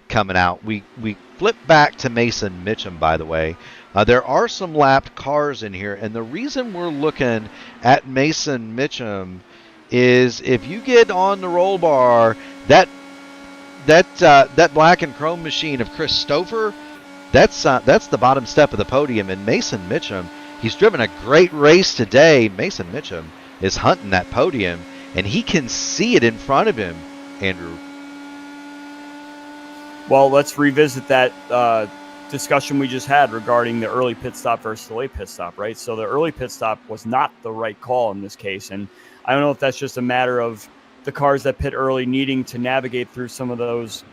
coming out. We flip back to Mason Mitchum, by the way. There are some lapped cars in here, and the reason we're looking at Mason Mitchum is if you get on the roll bar, that black and chrome machine of Chris Stouffer, that's the bottom step of the podium. And Mason Mitchum, he's driven a great race today. Mason Mitchum is hunting that podium, and he can see it in front of him, Andrew. Well, let's revisit that discussion we just had regarding the early pit stop versus the late pit stop, right? So the early pit stop was not the right call in this case, and I don't know if that's just a matter of the cars that pit early needing to navigate through some of those,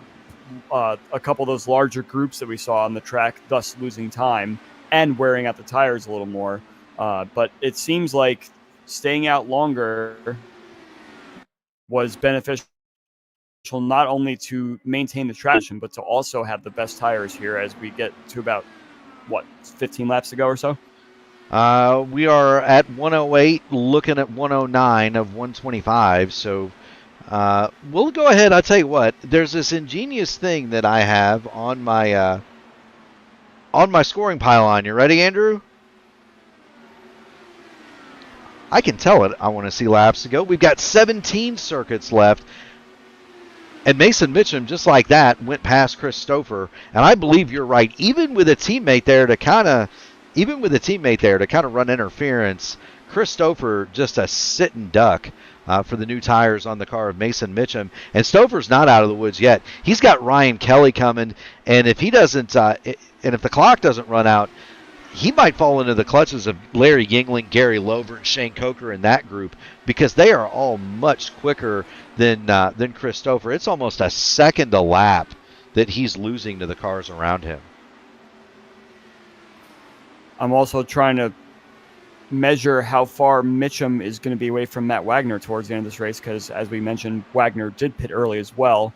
a couple of those larger groups that we saw on the track, thus losing time and wearing out the tires a little more. But it seems like staying out longer was beneficial not only to maintain the traction, but to also have the best tires here as we get to about, 15 laps to go or so? We are at 108, looking at 109 of 125. So we'll go ahead. I'll tell you what, there's this ingenious thing that I have on my scoring pylon. You ready, Andrew? I can tell it. I want to see laps to go. We've got 17 circuits left. And Mason Mitchum, just like that, went past Chris Stouffer. And I believe you're right. Even with a teammate there to kind of run interference, Chris Stouffer just a sitting duck for the new tires on the car of Mason Mitchum. And Stouffer's not out of the woods yet. He's got Ryan Kelly coming, and if he doesn't, and if the clock doesn't run out, he might fall into the clutches of Larry Yingling, Gary Lover, and Shane Coker in that group, because they are all much quicker than Christopher. It's almost a second a lap that he's losing to the cars around him. I'm also trying to measure how far Mitchum is going to be away from Matt Wagner towards the end of this race, because, as we mentioned, Wagner did pit early as well,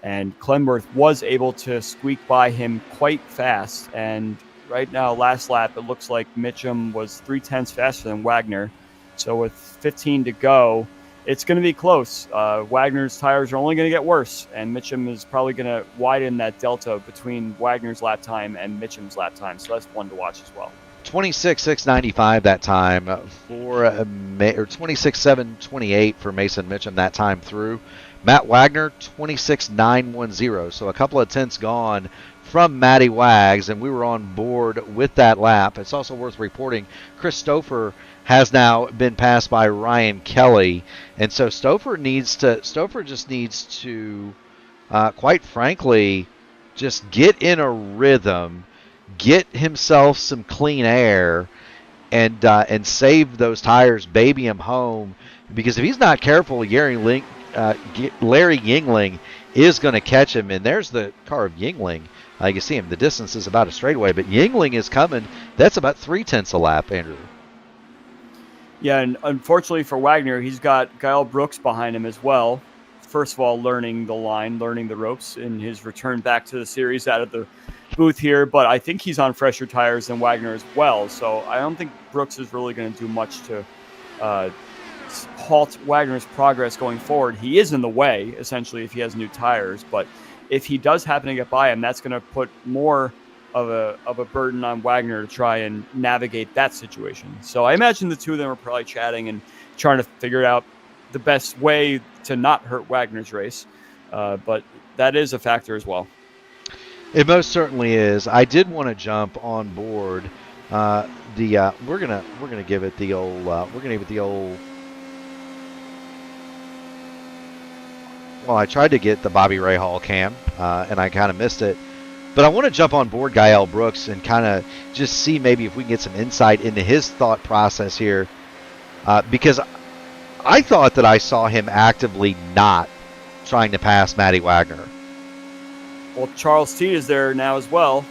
and Clenworth was able to squeak by him quite fast. And right now, last lap, it looks like Mitchum was 0.3 faster than Wagner. So with 15 to go, it's going to be close. Wagner's tires are only going to get worse, and Mitchum is probably going to widen that delta between Wagner's lap time and Mitchum's lap time. So that's one to watch as well. 26.695 that time for or 26.728 for Mason Mitchum that time through. Matt Wagner 26.910. So a couple of tenths gone from Matty Wags, and we were on board with that lap. It's also worth reporting Christopher has now been passed by Ryan Kelly, and so Stouffer just needs to quite frankly just get in a rhythm, get himself some clean air, and save those tires, baby him home, because if he's not careful, Larry Yingling is going to catch him. And there's the car of Yingling. You can see him. The distance is about a straightaway, but Yingling is coming. That's about 0.3 a lap, Andrew. Yeah, and unfortunately for Wagner, he's got Kyle Brooks behind him as well. First of all, learning the line, learning the ropes in his return back to the series out of the booth here, but I think he's on fresher tires than Wagner as well, so I don't think Brooks is really going to do much to halt Wagner's progress going forward. He is in the way, essentially, if he has new tires, but if he does happen to get by him, that's going to put more of a burden on Wagner to try and navigate that situation. So I imagine the two of them are probably chatting and trying to figure out the best way to not hurt Wagner's race, but that is a factor as well. It most certainly is. I did want to jump on board. We're gonna give it the old. Well, I tried to get the Bobby Rahal cam, and I kind of missed it. But I want to jump on board Kyle Brooks and kind of just see maybe if we can get some insight into his thought process here, because I thought that I saw him actively not trying to pass Matty Wagner. Well, Charles Teed is there now as well.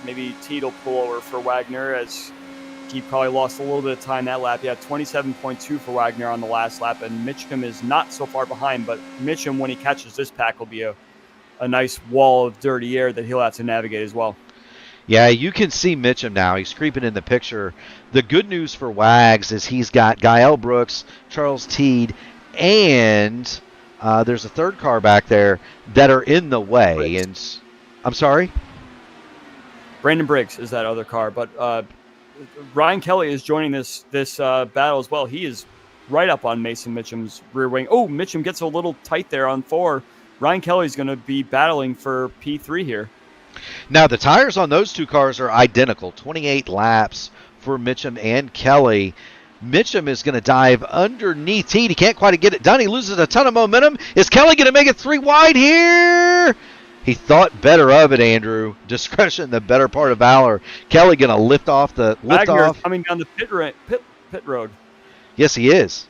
Maybe Teed will pull over for Wagner, as he probably lost a little bit of time that lap. Yeah, 27.2 for Wagner on the last lap, and Mitchum is not so far behind, but Mitchum, when he catches this pack, will be a nice wall of dirty air that he'll have to navigate as well. Yeah, you can see Mitchum now. He's creeping in the picture. The good news for Wags is he's got Kyle Brooks, Charles Teed, and there's a third car back there that are in the way. Briggs. And I'm sorry? Brandon Briggs is that other car, but Ryan Kelly is joining this battle as well. He is right up on Mason Mitchum's rear wing. Oh, Mitchum gets a little tight there on 4. Ryan Kelly's going to be battling for P3 here. Now, the tires on those two cars are identical, 28 laps for Mitchum and Kelly. Mitchum is going to dive underneath Teed. He can't quite get it done. He loses a ton of momentum. Is Kelly going to make it 3 wide here? He thought better of it, Andrew. Discretion, the better part of valor. Kelly going to lift off. Wagner coming down the pit road. Yes, he is.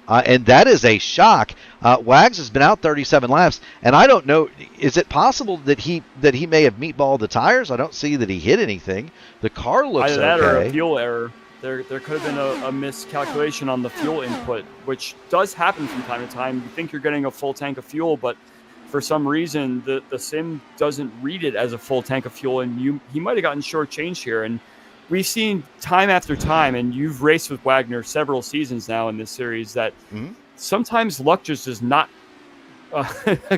And that is a shock. Wags has been out 37 laps, and I don't know. Is it possible that he may have meatballed the tires? I don't see that he hit anything. The car looks either that okay. or a fuel error. There could have been a miscalculation on the fuel input, which does happen from time to time. You think you're getting a full tank of fuel, but for some reason the sim doesn't read it as a full tank of fuel, and he might have gotten shortchanged here. And we've seen time after time, and you've raced with Wagner several seasons now in this series, that sometimes luck just does not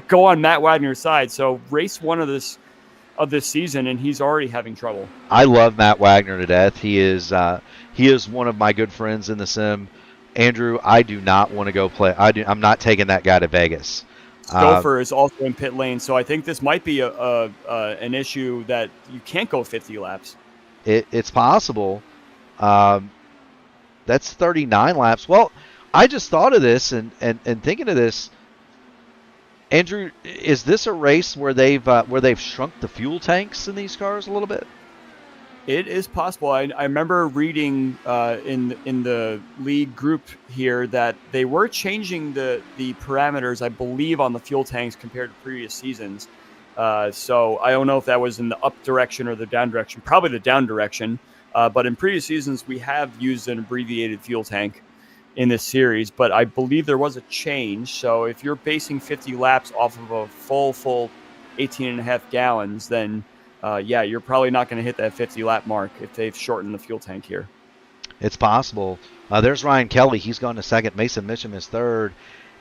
go on Matt Wagner's side. So race 1 of this season, and he's already having trouble. I love Matt Wagner to death. He is one of my good friends in the sim. Andrew, I do not want to go play. I'm not taking that guy to Vegas. Stouffer is also in pit lane, so I think this might be an issue that you can't go 50 laps. It's possible. That's 39 laps. Well, I just thought of this and thinking of this. Andrew, is this a race where they've shrunk the fuel tanks in these cars a little bit? It is possible. I remember reading in the league group here that they were changing the parameters, I believe, on the fuel tanks compared to previous seasons. So I don't know if that was in the up direction or the down direction. Probably the down direction. But in previous seasons, we have used an abbreviated fuel tank in this series. But I believe there was a change. So if you're basing 50 laps off of a full 18.5 gallons, then you're probably not going to hit that 50 lap mark if they've shortened the fuel tank here. It's possible. There's Ryan Kelly. He's gone to second. Mason Mitchum is third.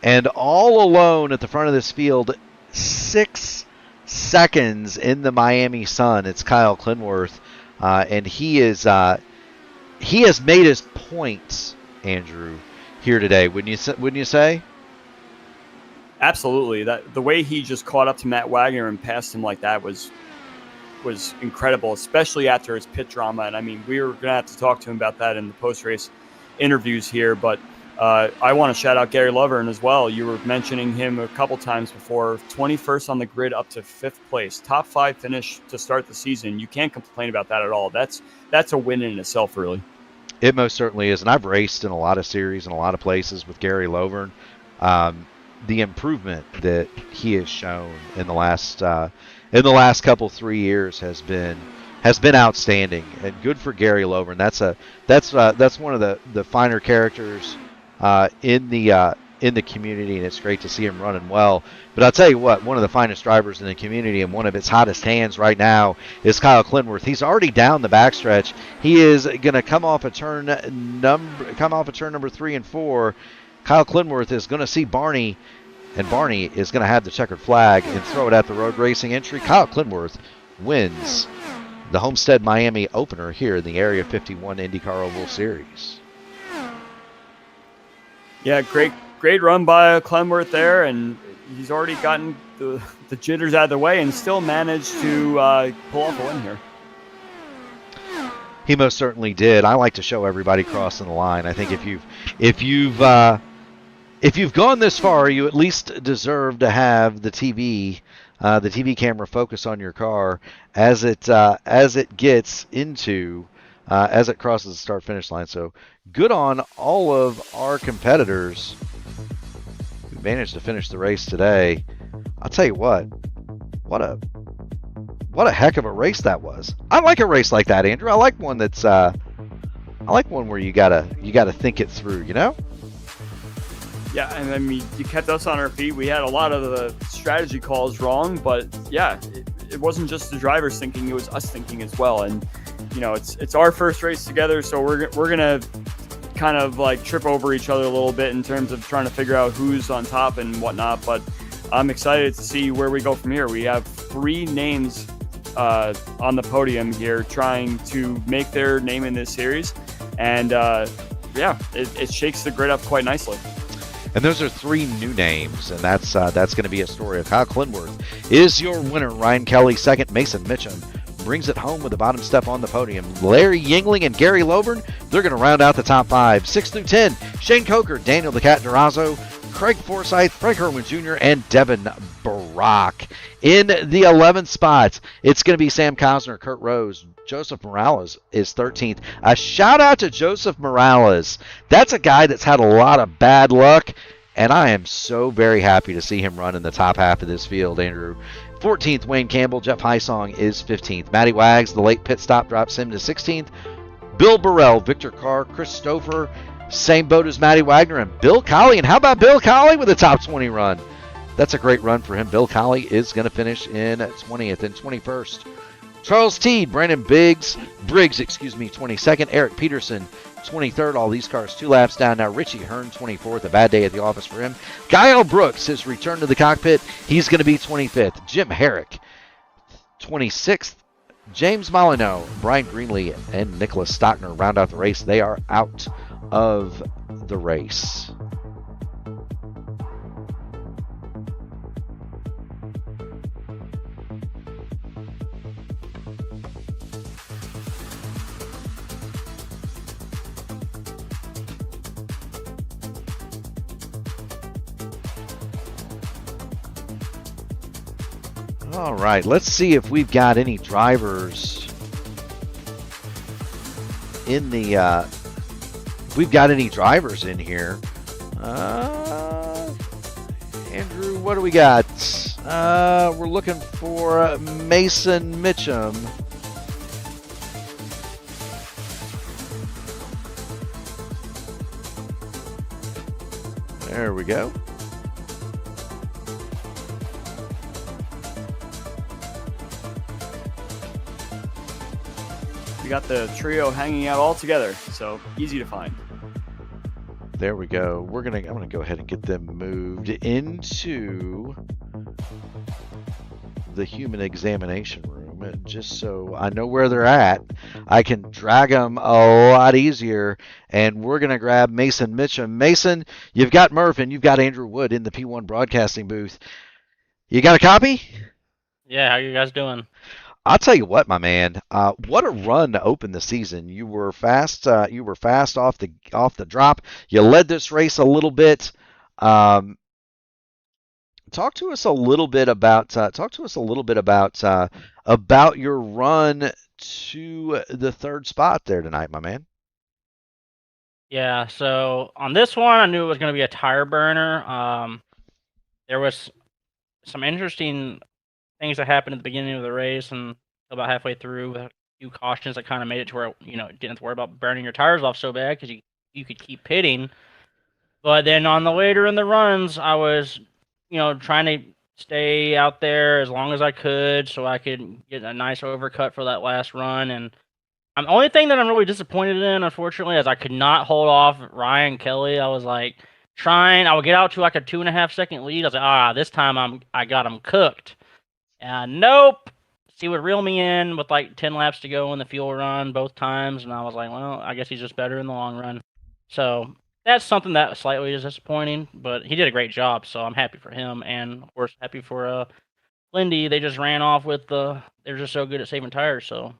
And all alone at the front of this field, 6 seconds in the Miami sun, it's Kyle Clinworth. And he has made his points, Andrew, here today. Wouldn't you say? Absolutely. That the way he just caught up to Matt Wagner and passed him like that was incredible, especially after his pit drama. And I mean, we were going to have to talk to him about that in the post-race interviews here. But I want to shout out Gary Lovern as well. You were mentioning him a couple times before. 21st on the grid up to 5th place. Top 5 finish to start the season. You can't complain about that at all. That's a win in itself, really. It most certainly is. And I've raced in a lot of series in a lot of places with Gary Lovern. The improvement that he has shown in the last couple 3 years has been outstanding, and good for Gary Lovern. That's one of the finer characters in the community, and it's great to see him running well. But I'll tell you what, one of the finest drivers in the community and one of its hottest hands right now is Kyle Clinworth. He's already down the backstretch. He is going to come off a turn number 3 and 4. Kyle Clinworth is going to see Barney, and Barney is going to have the checkered flag and throw it at the road racing entry. Kyle Clinworth wins the Homestead Miami opener here in the Area 51 IndyCar Oval Series. Yeah, great run by Clinworth there, and he's already gotten the jitters out of the way and still managed to pull off a win here. He most certainly did. I like to show everybody crossing the line. I think if you've gone this far, you at least deserve to have the TV camera focus on your car as it gets into as it crosses the start-finish line. So good on all of our competitors who managed to finish the race today. I'll tell you what a heck of a race that was. I like a race like that, Andrew. I like one where you gotta think it through, you know? Yeah, and I mean, you kept us on our feet. We had a lot of the strategy calls wrong, but yeah, it wasn't just the drivers thinking; it was us thinking as well. And you know, it's our first race together, so we're gonna kind of like trip over each other a little bit in terms of trying to figure out who's on top and whatnot. But I'm excited to see where we go from here. We have 3 names on the podium here trying to make their name in this series, and it shakes the grid up quite nicely. And those are 3 new names, and that's going to be a story of Kyle Clinworth is your winner. Ryan Kelly second. Mason Mitchum brings it home with the bottom step on the podium. Larry Yingling and Gary Lovern, they're going to round out the top 5. 6 through 10, Shane Coker, Daniel the Cat Durazo, Craig Forsyth, Frank Irwin Jr., and Devin Barak. In the 11th spot, it's going to be Sam Cosner, Kurt Rose. Joseph Morales is 13th. A shout out to Joseph Morales. That's a guy that's had a lot of bad luck, and I am so very happy to see him run in the top half of this field, Andrew. 14th, Wayne Campbell. Jeff Heisong is 15th. Matty Wags, the late pit stop, drops him to 16th. Bill Burrell, Victor Carr, Chris Stouffer, same boat as Matty Wagner, and Bill Colley. And how about Bill Colley with a top 20 run? That's a great run for him. Bill Colley is going to finish in 20th and 21st. Charles Teed, Brandon Briggs, 22nd. Eric Peterson, 23rd. All these cars 2 laps down now. Richie Hearn, 24th. A bad day at the office for him. Kyle Brooks, his return to the cockpit. He's going to be 25th. Jim Herrick, 26th. James Molyneux, Brian Greenlee, and Nicholas Stockner round out the race. They are out of the race. All right, let's see if we've got any drivers in the we've got any drivers in here. Andrew, what do we got? We're looking for Mason Mitchum. There we go. We got the trio hanging out all together, so easy to find. There we go. I'm gonna go ahead and get them moved into the human examination room, just so I know where they're at. I can drag them a lot easier, and we're gonna grab Mason Mitchum. Mason, you've got Murph and you've got Andrew Wood in the P1 broadcasting booth. You got a copy? Yeah, how you guys doing? I'll tell you what, my man. What a run to open the season. You were fast. You were fast off the drop. You led this race a little bit. Talk to us a little bit about. About your run to the third spot there tonight, my man. Yeah, so on this one, I knew it was going to be a tire burner. There was some interesting things that happened at the beginning of the race and about halfway through with a few cautions that kind of made it to where, didn't have to worry about burning your tires off so bad because you could keep pitting. But then on the later in the runs, I was, trying to stay out there as long as I could so I could get a nice overcut for that last run. And the only thing that I'm really disappointed in, unfortunately, is I could not hold off Ryan Kelly. I was like I would get out to like a 2.5 second lead. I was like, this time I got him cooked. Nope. He would reel me in with like 10 laps to go in the fuel run both times, and I was like, well, I guess he's just better in the long run. So that's something that slightly is disappointing, but he did a great job, so I'm happy for him, and of course happy for Lindy. They just ran off with they're just so good at saving tires, so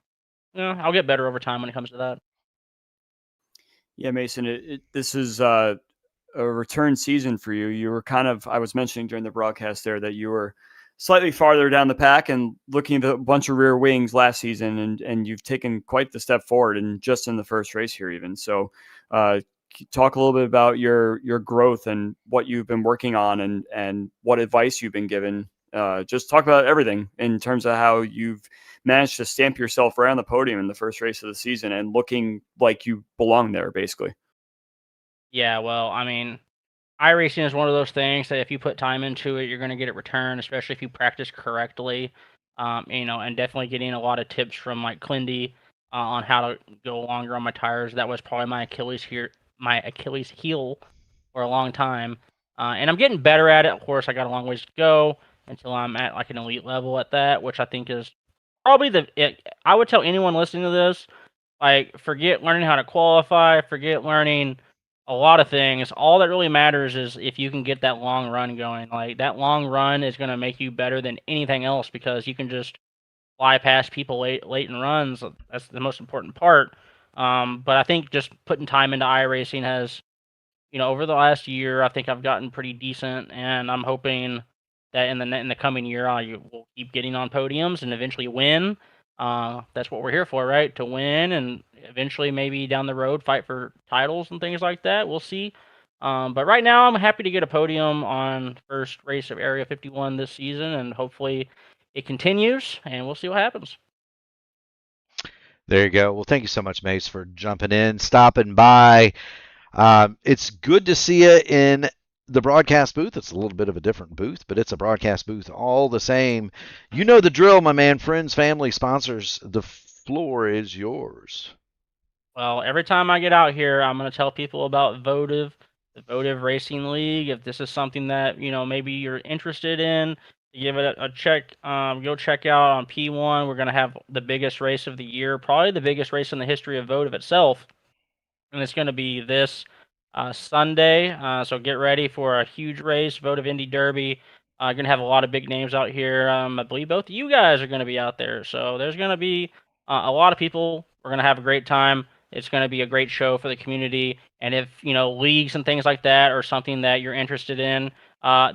I'll get better over time when it comes to that. Yeah, Mason, this is a return season for you. You were I was mentioning during the broadcast there that you were slightly farther down the pack and looking at a bunch of rear wings last season, and you've taken quite the step forward and just in the first race here even. So talk a little bit about your growth and what you've been working on and what advice you've been given. Just talk about everything in terms of how you've managed to stamp yourself right on the podium in the first race of the season and looking like you belong there, basically. Yeah, well, I mean, iRacing is one of those things that if you put time into it, you're going to get it returned, especially if you practice correctly. And definitely getting a lot of tips from like Clindy on how to go longer on my tires. That was probably my Achilles heel for a long time. And I'm getting better at it. Of course, I got a long ways to go until I'm at like an elite level at that, which I think is probably I would tell anyone listening to this, like, forget learning how to qualify, forget learning a lot of things. All that really matters is if you can get that long run going. Like, that long run is going to make you better than anything else because you can just fly past people late in runs. That's the most important part. But I think just putting time into iRacing has, over the last year, I think I've gotten pretty decent, and I'm hoping that in the coming year, I will keep getting on podiums and eventually win. That's what we're here for, right? To win and eventually maybe down the road fight for titles and things like that. We'll see. But right now, I'm happy to get a podium on first race of Area 51 this season, and hopefully it continues, and we'll see what happens. There you go. Well, thank you so much, Mace, for jumping in, stopping by. It's good to see you in the broadcast booth. It's a little bit of a different booth, but it's a broadcast booth all the same. You know the drill, my man. Friends, family, sponsors, the floor is yours. Well, every time I get out here, I'm going to tell people about Votive, the Votive Racing League. If this is something that, maybe you're interested in, give it a check. Go check out on P1. We're going to have the biggest race of the year, probably the biggest race in the history of Votive itself. And it's going to be this Sunday. So get ready for a huge race, Votive Indy Derby. Going to have a lot of big names out here. I believe both of you guys are going to be out there. So there's going to be a lot of people. We're going to have a great time. It's going to be a great show for the community. And if, leagues and things like that are something that you're interested in,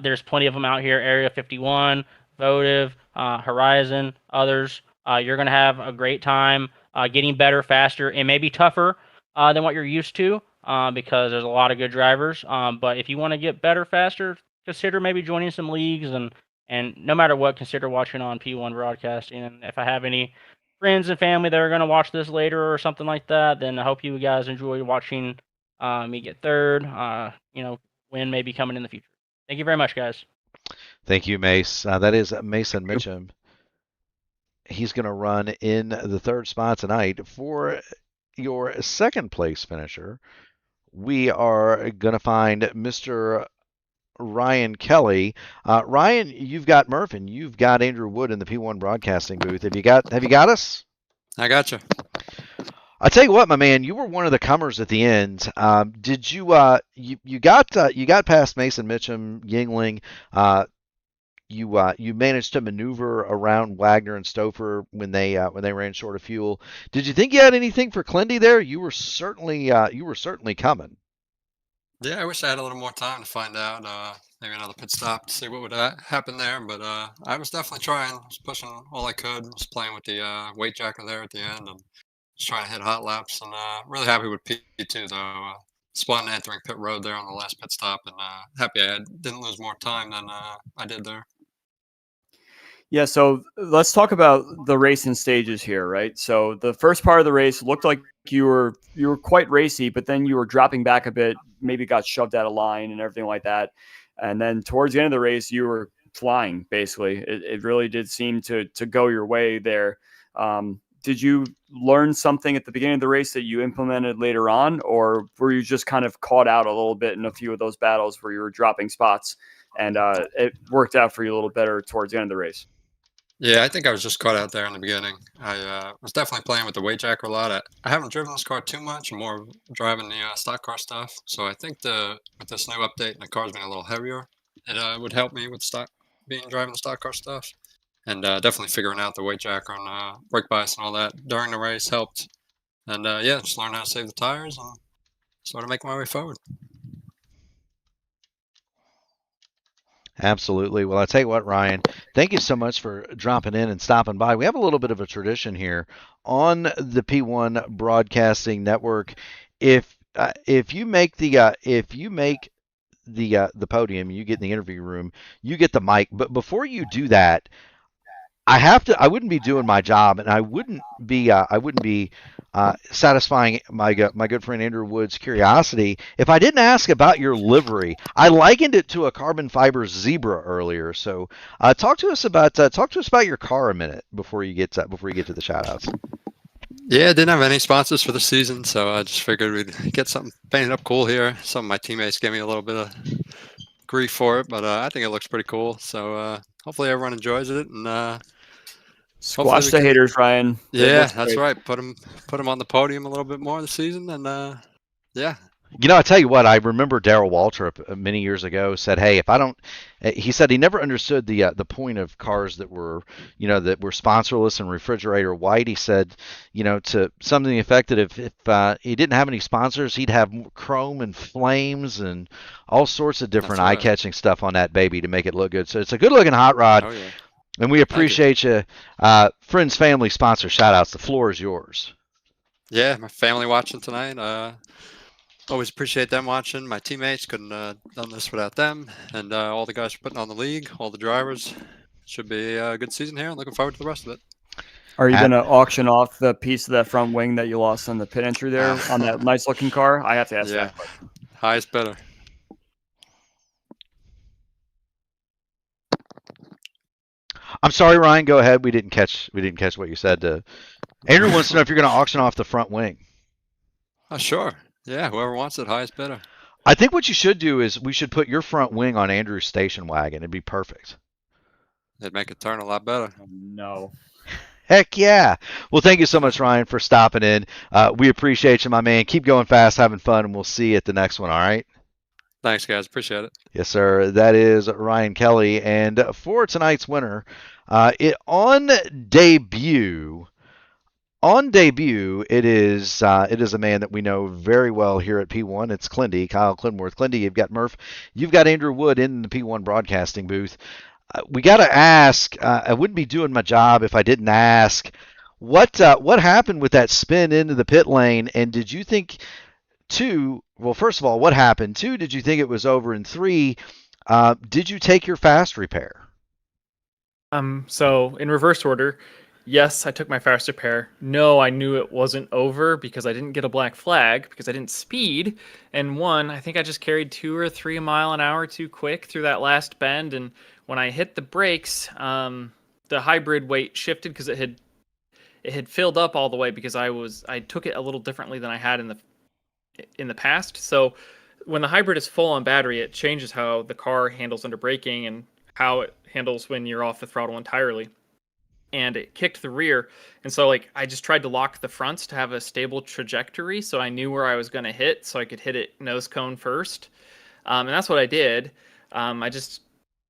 there's plenty of them out here. Area 51, Votive, Horizon, others. You're going to have a great time. getting better, faster, and maybe tougher than what you're used to because there's a lot of good drivers. But if you want to get better, faster, consider maybe joining some leagues and no matter what, consider watching on P1 Broadcasting. And if I have any friends and family that are going to watch this later or something like that, then I hope you guys enjoy watching me get third. Win may be coming in the future. Thank you very much, guys. Thank you, Mace. That is Mason Mitchum. He's going to run in the third spot tonight. For your second place finisher, we are going to find Mr. Ryan Kelly. Ryan, you've got Murph and you've got Andrew Wood in the P1 broadcasting booth. Have you got us? I got you. I tell you what, my man, you were one of the comers at the end. Did you? You got past Mason Mitchum, Yingling. You managed to maneuver around Wagner and Stouffer when they ran short of fuel. Did you think you had anything for Clindy there? You were certainly coming. Yeah, I wish I had a little more time to find out. Maybe another pit stop to see what would happen there. But I was definitely trying. I was pushing all I could. I was playing with the weight jacker there at the end and just trying to hit hot laps. And really happy with P2 though. Spun entering pit road there on the last pit stop, and happy I didn't lose more time than I did there. Yeah, so let's talk about the racing stages here, right? So the first part of the race looked like you were quite racy, but then you were dropping back a bit, maybe got shoved out of line and everything like that. And then towards the end of the race, you were flying, basically. It really did seem to go your way there. Did you learn something at the beginning of the race that you implemented later on, or were you just kind of caught out a little bit in a few of those battles where you were dropping spots and it worked out for you a little better towards the end of the race? Yeah, I think I was just caught out there in the beginning. I was definitely playing with the weight jacker a lot. I haven't driven this car too much. I'm more driving the stock car stuff. So I think with this new update and the car's being a little heavier, it would help me with driving the stock car stuff. And definitely figuring out the weight jacker and brake bias and all that during the race helped. And yeah, just learn how to save the tires and sort of make my way forward. Absolutely. Well, I tell you what, Ryan, thank you so much for dropping in and stopping by. We have a little bit of a tradition here on the P1 Broadcasting Network. If you make the podium, you get in the interview room, you get the mic. But before you do that, I wouldn't be doing my job, and I wouldn't be satisfying my good friend Andrew Wood's curiosity if I didn't ask about your livery. I likened it to a carbon fiber zebra earlier. So talk to us about your car a minute before you get to the shout outs. Yeah, I didn't have any sponsors for the season, so I just figured we'd get something painted up cool here. Some of my teammates gave me a little bit of grief for it, but I think it looks pretty cool. So hopefully everyone enjoys it and squash the haters, Ryan. Yeah, that's right. Put them on the podium a little bit more this season, and yeah. You know, I tell you what, I remember Darrell Waltrip many years ago said, "Hey, if I don't," he said he never understood the point of cars that were sponsorless and refrigerator white. He said, to something to the effect that if he didn't have any sponsors, he'd have chrome and flames and all sorts of different eye-catching stuff on that baby to make it look good. So it's a good-looking hot rod. Oh, yeah. And we appreciate you. Friends, family, sponsor, shout-outs. The floor is yours. Yeah, my family watching tonight. Always appreciate them watching. My teammates couldn't have done this without them. And all the guys putting on the league, all the drivers. Should be a good season here. Looking forward to the rest of it. Are you going to auction off the piece of that front wing that you lost on the pit entry there on that nice-looking car? I have to ask that question. Highest bidder. I'm sorry, Ryan. Go ahead. We didn't catch what you said. Andrew wants to know if you're going to auction off the front wing. Oh, sure. Yeah, whoever wants it, highest bidder. I think what you should do is we should put your front wing on Andrew's station wagon. It'd be perfect. It'd make it turn a lot better. No. Heck yeah. Well, thank you so much, Ryan, for stopping in. We appreciate you, my man. Keep going fast, having fun, and we'll see you at the next one, all right? Thanks, guys. Appreciate it. Yes, sir. That is Ryan Kelly. And for tonight's winner, on debut, it is a man that we know very well here at P1. It's Clindy, Kyle Clinworth. Clindy, you've got Murph, you've got Andrew Wood in the P1 broadcasting booth. We got to ask. I wouldn't be doing my job if I didn't ask. What happened with that spin into the pit lane? And did you think well, first of all, what happened? Two, did you think it was over? And three, did you take your fast repair? So in reverse order, yes, I took my fast repair. No, I knew it wasn't over because I didn't get a black flag because I didn't speed. And one, I think I just carried 2 or 3 mile an hour too quick through that last bend. And when I hit the brakes, the hybrid weight shifted because it had filled up all the way because I took it a little differently than I had in the past. So when the hybrid is full on battery, it changes how the car handles under braking and how it handles when you're off the throttle entirely. And it kicked the rear. And so like I just tried to lock the fronts to have a stable trajectory so I knew where I was going to hit so I could hit it nose cone first. And that's what I did. I just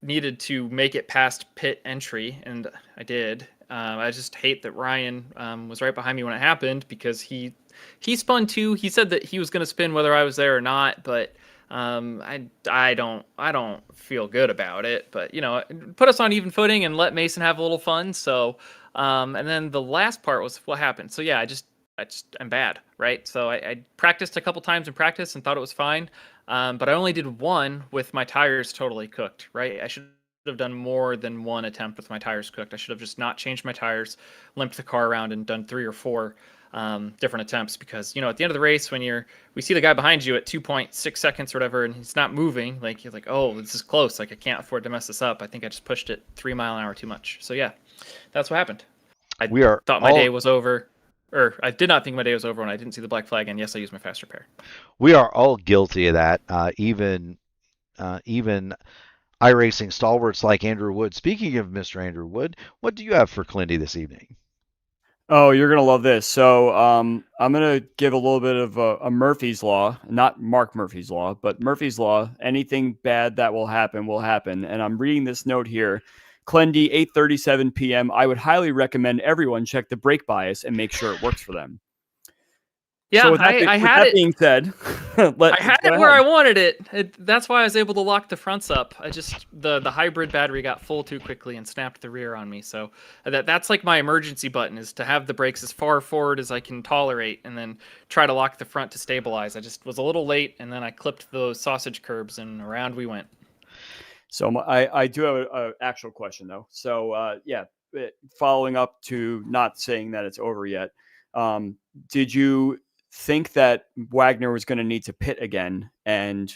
needed to make it past pit entry, and I did. I just hate that Ryan was right behind me when it happened because he spun too. He said that he was going to spin whether I was there or not, but I don't feel good about it. But it put us on even footing and let Mason have a little fun. So and then the last part was what happened. So yeah, I'm bad, right? So I practiced a couple times in practice and thought it was fine. But I only did one with my tires totally cooked, right? I should have done more than one attempt with my tires cooked. I should have just not changed my tires, limped the car around, and done 3 or 4 different attempts because, at the end of the race, when we see the guy behind you at 2.6 seconds or whatever, and he's not moving, like, you're like, oh, this is close. Like, I can't afford to mess this up. I think I just pushed it 3 mile an hour too much. So, yeah, that's what happened. I thought my day was over. Or I did not think my day was over when I didn't see the black flag, and yes, I used my fast repair. We are all guilty of that. Even iRacing stalwarts like Andrew Wood. Speaking of Mr. Andrew Wood, what do you have for Clinty this evening? Oh, you're going to love this. So I'm going to give a little bit of a Murphy's Law, not Mark Murphy's Law, but Murphy's Law. Anything bad that will happen will happen. And I'm reading this note here. Clendy, 8:37 p.m. I would highly recommend everyone check the brake bias and make sure it works for them. Yeah, so with that being said, I had it where I wanted it. That's why I was able to lock the fronts up. I just the hybrid battery got full too quickly and snapped the rear on me. So that's like my emergency button, is to have the brakes as far forward as I can tolerate and then try to lock the front to stabilize. I just was a little late, and then I clipped those sausage curbs and around we went. So I do have an actual question though. So following up to not saying that it's over yet, did you think that Wagner was going to need to pit again and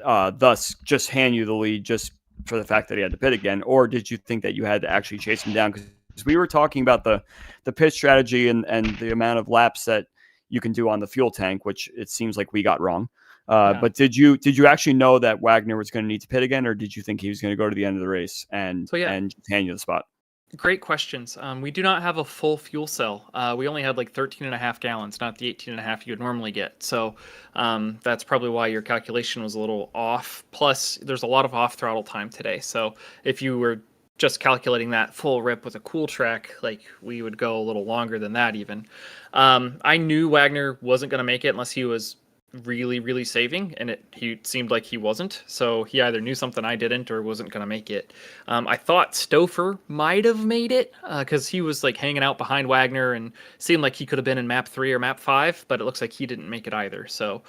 thus just hand you the lead just for the fact that he had to pit again? Or did you think that you had to actually chase him down? Because we were talking about the pit strategy and the amount of laps that you can do on the fuel tank, which it seems like we got wrong. But did you actually know that Wagner was going to need to pit again, or did you think he was going to go to the end of the race and hand you the spot? Great questions. We do not have a full fuel cell. We only had like 13.5 gallons, not the 18.5 you would normally get. So that's probably why your calculation was a little off. Plus, there's a lot of off throttle time today. So if you were just calculating that full rip with a cool track, like, we would go a little longer than that even. I knew Wagner wasn't going to make it unless he was really, really saving, and he seemed like he wasn't. So he either knew something I didn't or wasn't going to make it. I thought Stouffer might have made it because he was like hanging out behind Wagner and seemed like he could have been in map 3 or map 5, but it looks like he didn't make it either. So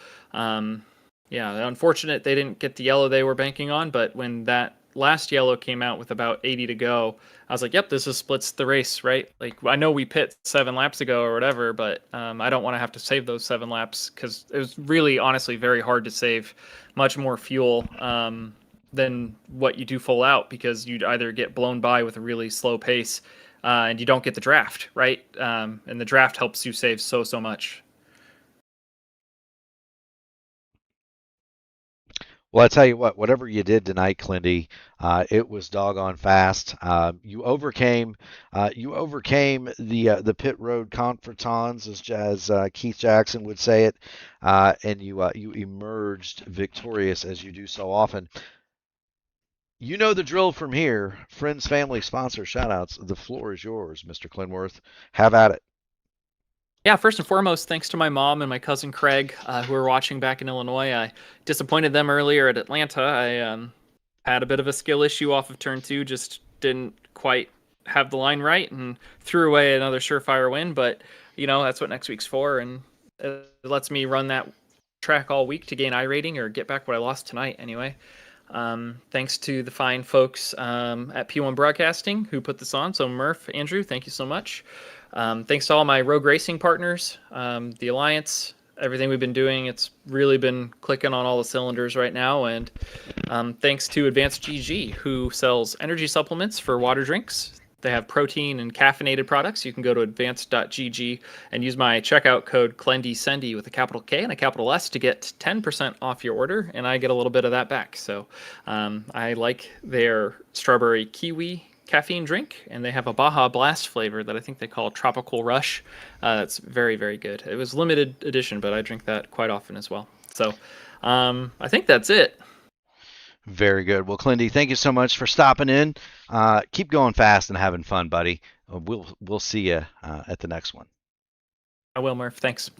unfortunate they didn't get the yellow they were banking on, but when that last yellow came out with about 80 to go, I was like, yep, this is splits the race, right? Like, I know we pit 7 laps ago or whatever, but I don't want to have to save those 7 laps because it was really, honestly, very hard to save much more fuel than what you do full out, because you'd either get blown by with a really slow pace and you don't get the draft, right? And the draft helps you save so much. Well, I tell you what, whatever you did tonight, Clinty, it was doggone fast. You overcame the pit road confrontons, as Keith Jackson would say it, and you emerged victorious as you do so often. You know the drill from here. Friends, family, sponsor, shoutouts. The floor is yours, Mr. Clinworth. Have at it. Yeah, first and foremost, thanks to my mom and my cousin Craig, who were watching back in Illinois. I disappointed them earlier at Atlanta. I had a bit of a skill issue off of turn 2, just didn't quite have the line right and threw away another surefire win. But, that's what next week's for. And it lets me run that track all week to gain iRating or get back what I lost tonight anyway. Thanks to the fine folks at P1 Broadcasting who put this on. So Murph, Andrew, thank you so much. Thanks to all my Rogue Racing partners, the Alliance, everything we've been doing. It's really been clicking on all the cylinders right now. And thanks to Advanced GG, who sells energy supplements for water drinks. They have protein and caffeinated products. You can go to advanced.gg and use my checkout code CLENDYSENDY with a capital K and a capital S to get 10% off your order, and I get a little bit of that back. So I like their strawberry kiwi caffeine drink, and they have a Baja Blast flavor that I think they call Tropical Rush. That's very, very good. It was limited edition, but I drink that quite often as well. So I think that's it. Very good. Well, Clindy, thank you so much for stopping in. Keep going fast and having fun, buddy. We'll see you at the next one. I will, Murph. Thanks.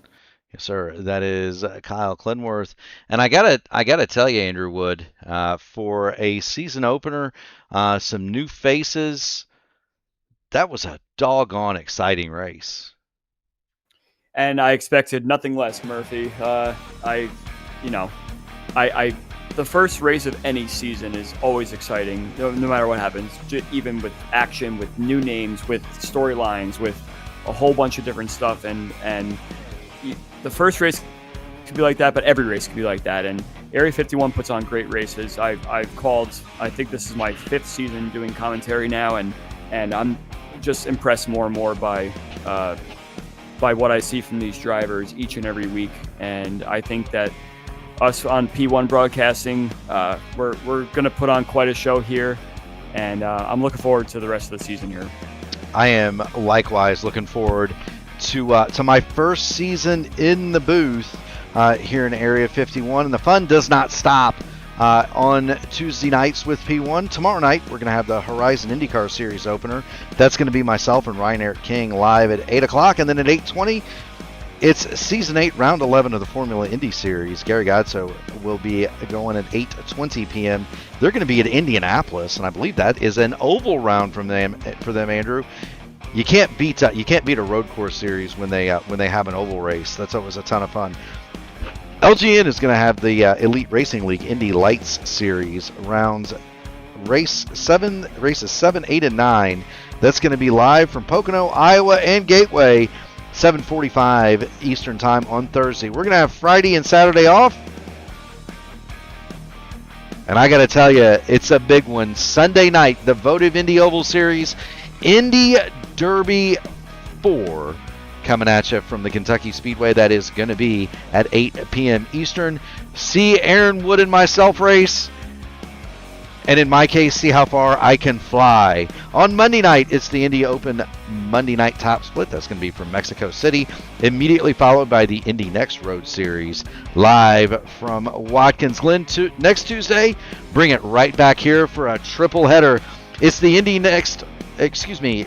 Yes, sir. That is Kyle Clinworth, and I gotta tell you, Andrew Wood, for a season opener, some new faces. That was a doggone exciting race. And I expected nothing less, Murphy. The first race of any season is always exciting, no matter what happens, even with action, with new names, with storylines, with a whole bunch of different stuff. And the first race could be like that, but every race could be like that. And Area 51 puts on great races. I've called, I think this is my 5th season doing commentary now, and I'm just impressed more and more by what I see from these drivers each and every week. And I think that us on P1 Broadcasting, we're going to put on quite a show here, and I'm looking forward to the rest of the season here. I am likewise looking forward to my first season in the booth here in Area 51, and the fun does not stop on Tuesday nights with P1. Tomorrow night, we're going to have the Horizon IndyCar Series opener. That's going to be myself and Ryan Eric King live at 8 o'clock, and then at 8:20, it's Season 8, Round 11 of the Formula Indy Series. Gary Godso will be going at 8:20 p.m. They're going to be at Indianapolis, and I believe that is an oval round for them, Andrew. You can't beat a road course series when they have an oval race. That's always a ton of fun. LGN is going to have the Elite Racing League Indy Lights Series races 7, 8, and 9. That's going to be live from Pocono, Iowa, and Gateway. 7:45 Eastern Time on Thursday. We're going to have Friday and Saturday off. And I got to tell you, it's a big one. Sunday night, the Votive Indy Oval Series, Indy Derby 4, coming at you from the Kentucky Speedway. That is going to be at 8 p.m. Eastern. See Aaron Wood and myself race. And in my case, see how far I can fly. On Monday night, it's the Indy Open Monday Night Top Split. That's going to be from Mexico City. Immediately followed by the Indy Next Road Series, live from Watkins Glen. Next Tuesday, bring it right back here for a triple header. It's the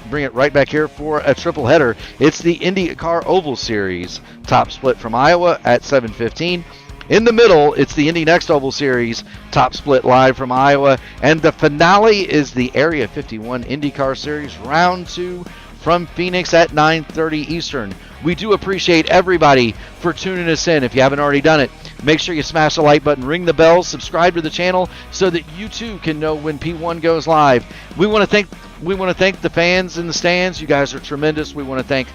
bring it right back here for a triple header. It's the IndyCar Oval Series Top Split from Iowa at 7:15. In the middle, it's the Indy Next Oval Series Top Split live from Iowa. And the finale is the Area 51 IndyCar Series Round 2 from Phoenix at 9:30 Eastern. We do appreciate everybody for tuning us in. If you haven't already done it, make sure you smash the like button, ring the bell, subscribe to the channel so that you too can know when P1 goes live. We want to thank the fans in the stands. You guys are tremendous. We want to thank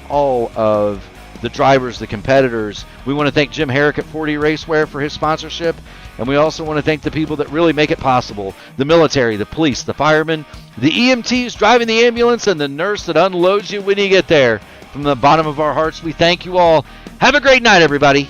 all of the drivers, the competitors. We want to thank Jim Herrick at 40 Racewear for his sponsorship. And we also want to thank the people that really make it possible. The military, the police, the firemen, the EMTs driving the ambulance, and the nurse that unloads you when you get there. From the bottom of our hearts, we thank you all. Have a great night, everybody.